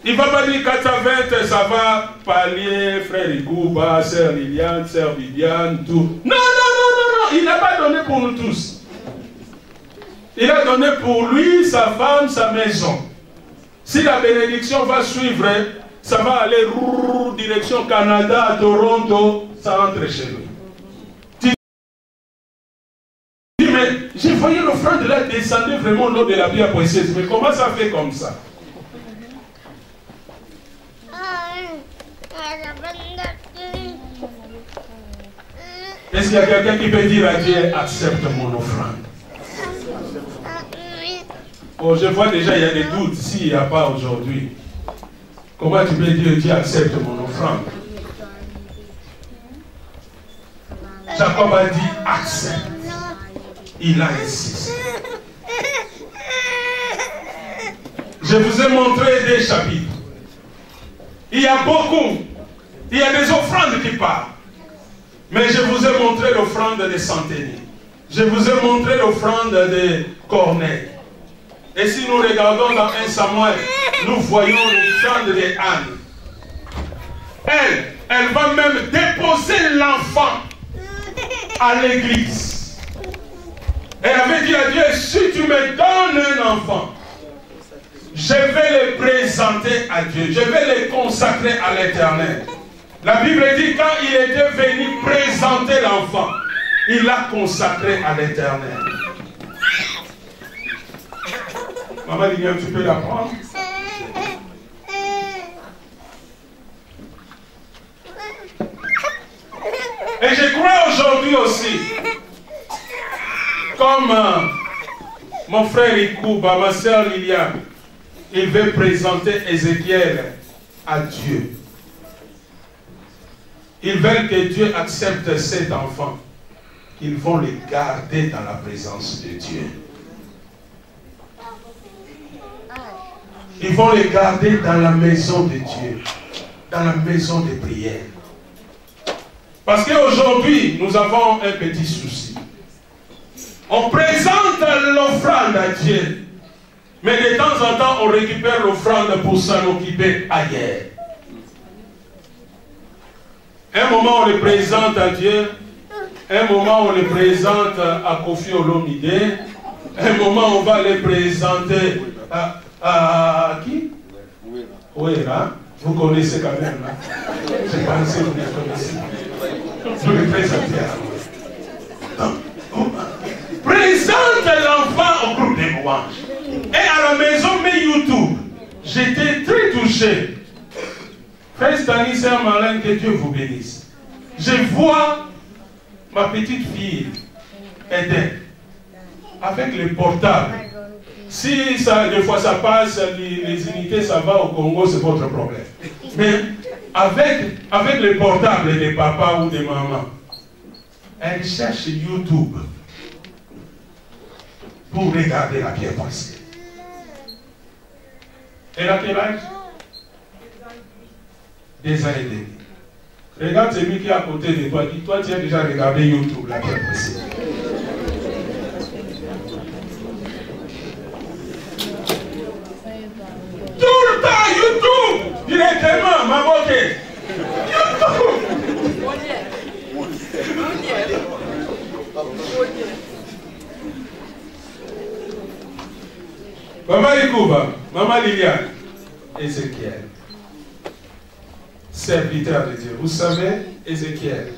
Il ne va pas dire 420, ça va parler, frère Igouba, sœur Liliane, sœur Viviane, tout. Non, non, non, non, non, il n'a pas donné pour nous tous. Il a donné pour lui, sa femme, sa maison. Si la bénédiction va suivre, ça va aller direction Canada, Toronto, ça rentre chez lui. Tu dis, mais j'ai voyé l'offrande là descendre vraiment l'eau de la pierre précieuse. Mais comment ça fait comme ça? Est-ce qu'il y a quelqu'un qui peut dire à Dieu, accepte mon offrande? Oh, je vois déjà, il y a des doutes s'il n'y a pas aujourd'hui. Comment tu peux dire, Dieu accepte mon offrande? Jacob a dit, accepte. Il a insisté. Je vous ai montré des chapitres. Il y a beaucoup. Il y a des offrandes qui parlent. Mais je vous ai montré l'offrande des centeniers. Je vous ai montré l'offrande de Corneille. Et si nous regardons dans 1 Samuel, nous voyons l'offrande de Anne. Elle va même déposer l'enfant à l'église. Elle avait dit à Dieu, si tu me donnes un enfant, je vais le présenter à Dieu. Je vais le consacrer à l'Éternel. La Bible dit quand il était venu présenter l'enfant, il l'a consacré à l'Éternel. Maman Liliane, tu peux la prendre? Et je crois aujourd'hui aussi, comme mon frère Ikouba, ma soeur Liliane, il veut présenter Ézéchiel à Dieu. Ils veulent que Dieu accepte cet enfant. Ils vont les garder dans la présence de Dieu. Ils vont les garder dans la maison de Dieu, dans la maison de prière. Parce qu'aujourd'hui, nous avons un petit souci. On présente l'offrande à Dieu, mais de temps en temps, on récupère l'offrande pour s'en occuper ailleurs. Un moment, on le présente à Dieu. Un moment, on le présente à Kofi Olomide. Un moment, on va le présenter à qui? Ouera. Vous connaissez quand même. Hein? Je pense que vous le connaissez. Vous le présentez à Ouera. Présente l'enfant au groupe des louanges. Et à la maison, mais YouTube. J'étais très touché. Frère Stanislas Malin, que Dieu vous bénisse. Je vois ma petite fille Eden avec les portables. Si ça, des fois ça passe, les unités, ça va au Congo, c'est votre problème. Mais avec les portables des papas ou des mamans, elle cherche YouTube pour regarder la pierre passée. Elle a quel âge? 2 ans et demi. Regarde celui qui est à côté de toi. Dis, toi, tu as déjà regardé YouTube, la pierre passée. Tout le temps, YouTube! Directement, ma beauté. YouTube! Maman Ikouba, Maman Liliane, Ézéchiel, serviteur de Dieu. Vous savez, Ézéchiel,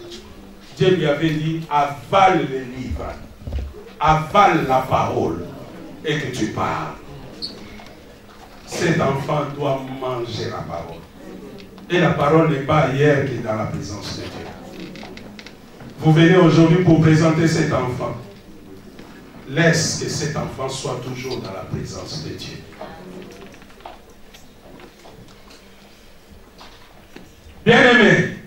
Dieu lui avait dit, avale le livre, avale la parole et que tu parles. Cet enfant doit manger la parole. Et la parole n'est pas ailleurs que dans la présence de Dieu. Vous venez aujourd'hui pour présenter cet enfant. Laisse que cet enfant soit toujours dans la présence de Dieu. Bien-aimés,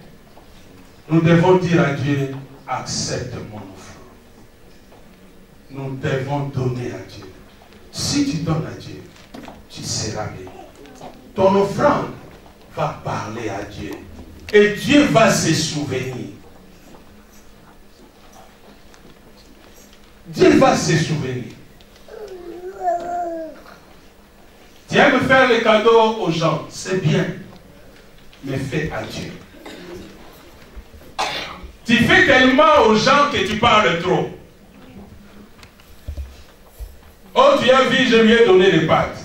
nous devons dire à Dieu, accepte mon offrande. Nous devons donner à Dieu. Si tu donnes à Dieu, tu seras béni. Ton offrande va parler à Dieu. Et Dieu va se souvenir. Dieu va se souvenir. Tu aimes faire les cadeaux aux gens, c'est bien. Mais fais à Dieu. Tu fais tellement aux gens que tu parles trop. Oh, tu as vu, je lui ai donné les pâtes.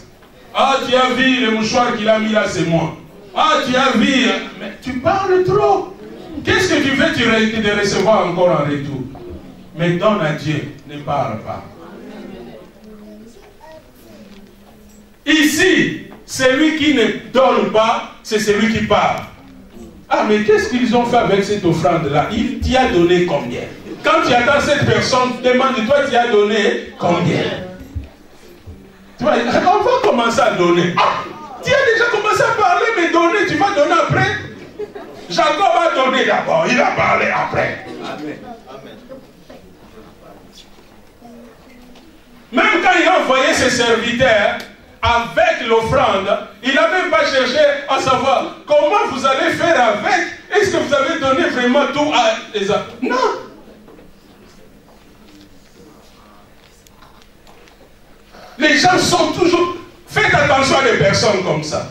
Ah, tu as vu le mouchoir qu'il a mis là, c'est moi. Ah, tu as vu, mais tu parles trop. Qu'est-ce que tu veux de recevoir encore en retour? Mais donne à Dieu, ne parle pas. Ici, celui qui ne donne pas, c'est celui qui parle. Ah, mais qu'est-ce qu'ils ont fait avec cette offrande-là? Il t'y a donné combien? Quand tu attends cette personne, demande-toi, tu as donné combien? Tu vois, on va commencer à donner. Ah, tu as déjà commencé à parler, mais donner, tu vas donner après. Jacob a donné d'abord, il a parlé après. Amen. Même quand il a envoyé ses serviteurs avec l'offrande, il n'a même pas cherché à savoir comment vous allez faire avec. Est-ce que vous avez donné vraiment tout à Esaü? Non. Les gens sont toujours... Faites attention à des personnes comme ça.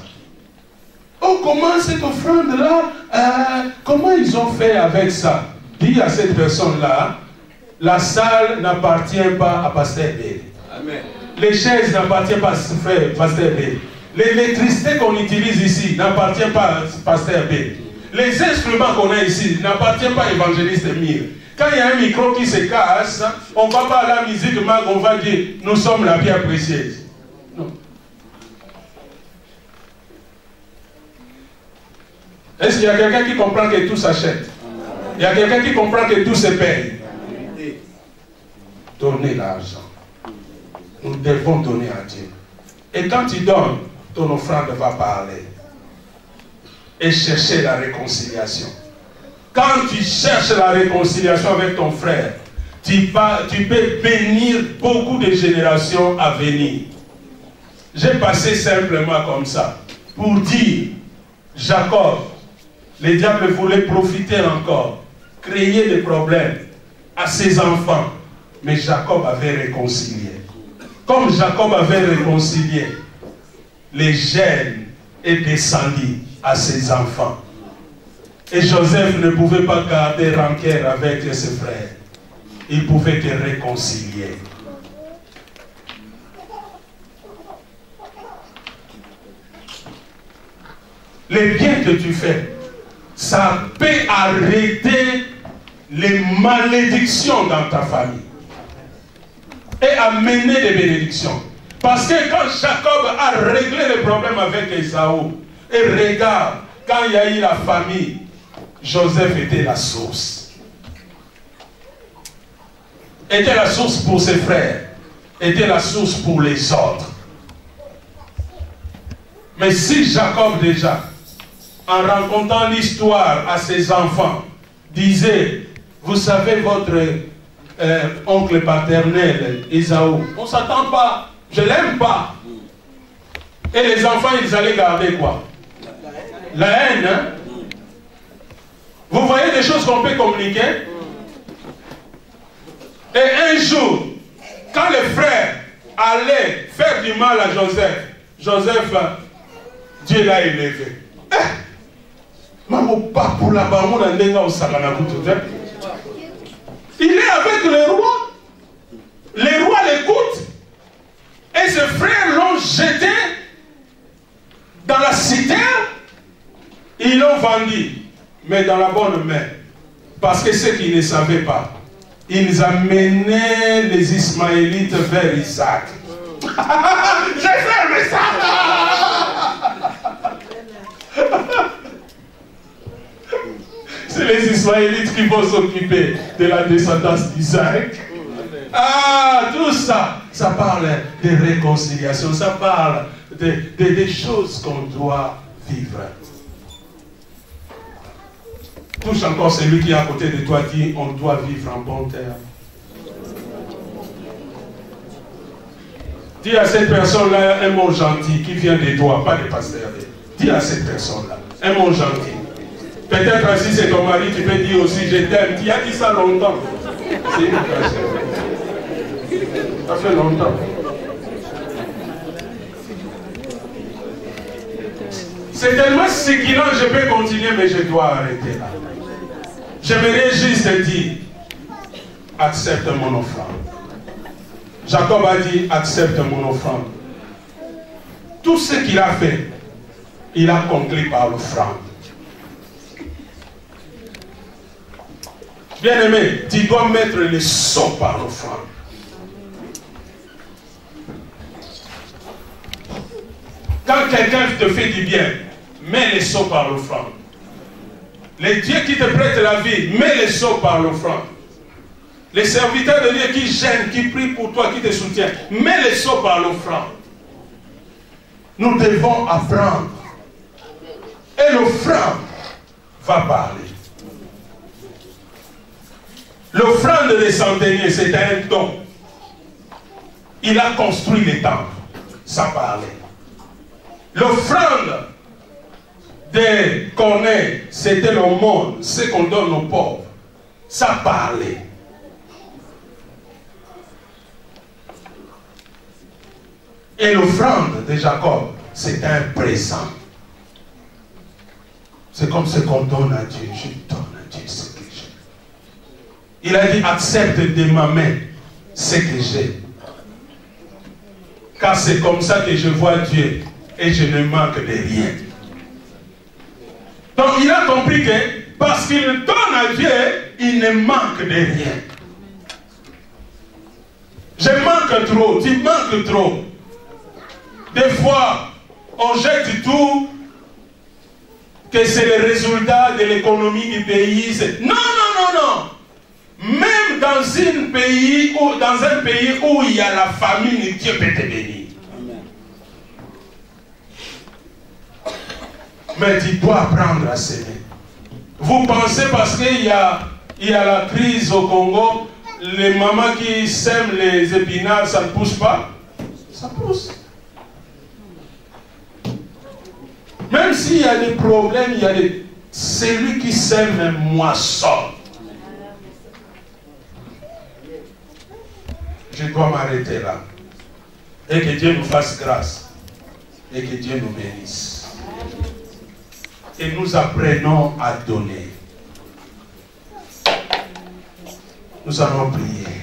Oh, comment cette offrande-là, comment ils ont fait avec ça? Dis à cette personne-là, la salle n'appartient pas à Pasteur B. Amen. Les chaises n'appartiennent pas à Pasteur B. L'électricité qu'on utilise ici n'appartient pas à Pasteur B. Les instruments qu'on a ici n'appartiennent pas à l'évangéliste Mire. Quand il y a un micro qui se casse, on ne va pas à la musique, mais on va dire, nous sommes la pierre précieuse. Non. Est-ce qu'il y a quelqu'un qui comprend que tout s'achète? Il y a quelqu'un qui comprend que tout se paye? Donnez l'argent. Nous devons donner à Dieu. Et quand tu donnes, ton offrande va parler. Et chercher la réconciliation. Quand tu cherches la réconciliation avec ton frère, tu peux bénir beaucoup de générations à venir. J'ai passé simplement comme ça pour dire, Jacob, le diable voulait profiter encore, créer des problèmes à ses enfants, mais Jacob avait réconcilié. Comme Jacob avait réconcilié, les gènes est descendu à ses enfants. Et Joseph ne pouvait pas garder rancœur avec ses frères. Il pouvait te réconcilier. Les biens que tu fais, ça peut arrêter les malédictions dans ta famille et amener des bénédictions. Parce que quand Jacob a réglé le problème avec Esaü, et regarde, quand il y a eu la famille, Joseph était la source. Était la source pour ses frères, était la source pour les autres. Mais si Jacob déjà, en racontant l'histoire à ses enfants, disait, vous savez, votre oncle paternel, Esaü, on ne s'attend pas, je ne l'aime pas. Et les enfants, ils allaient garder quoi? La haine, hein? Vous voyez des choses qu'on peut communiquer? Et un jour, quand les frères allaient faire du mal à Joseph, Joseph, Dieu l'a élevé. Il est avec le roi. Les rois l'écoutent. Et ses frères l'ont jeté dans la cité. Ils l'ont vendu. Mais dans la bonne main. Parce que ceux qui ne savaient pas, ils amenaient les Ismaélites vers Isaac. J'ai fait ça. C'est les Ismaélites qui vont s'occuper de la descendance d'Isaac. Ah, tout ça, ça parle de réconciliation, ça parle des choses qu'on doit vivre. Touche encore celui qui est à côté de toi, dit on doit vivre en bon terme. Dis à cette personne-là un mot gentil qui vient de toi, pas de pasteur. Dis à cette personne-là un mot gentil. Peut-être si c'est ton mari, tu peux dire aussi je t'aime. Tu as dit ça longtemps. C'est une occasion. Ça fait longtemps. C'est tellement séquillant, je peux continuer, mais je dois arrêter là. J'aimerais juste dire, accepte mon offrande. Jacob a dit, accepte mon offrande. Tout ce qu'il a fait, il a conclu par l'offrande. Bien-aimé, tu dois mettre les sceaux par l'offrande. Quand quelqu'un te fait du bien, mets les sceaux par l'offrande. Les dieux qui te prêtent la vie, mets les sceaux par l'offrande. Les serviteurs de Dieu qui gênent, qui prient pour toi, qui te soutiennent, mets les sceaux par l'offrande. Nous devons apprendre. Et l'offrande va parler. L'offrande des centeniers, c'est un don. Il a construit les temples. Ça parlait. L'offrande des Corneilles, c'était le monde, ce qu'on donne aux pauvres. Ça parlait. Et l'offrande de Jacob, c'est un présent. C'est comme ce qu'on donne à Dieu. Je donne à Dieu ce que j'ai. Il a dit, accepte de ma main ce que j'ai. Car c'est comme ça que je vois Dieu et je ne manque de rien. Donc il a compris que parce qu'il donne à Dieu, il ne manque de rien. Je manque trop, tu manques trop. Des fois, on jette tout, que c'est le résultat de l'économie du pays. Non, non, non, non. Même dans un pays où il y a la famine, Dieu peut te bénir. Mais tu dois apprendre à s'aimer. Vous pensez parce qu'il y a la crise au Congo, les mamans qui sèment les épinards, ça ne pousse pas? Ça pousse. Même s'il y a des problèmes, c'est lui qui sème un moisson. Je dois m'arrêter là. Et que Dieu nous fasse grâce. Et que Dieu nous bénisse. Et nous apprenons à donner. Nous allons prier.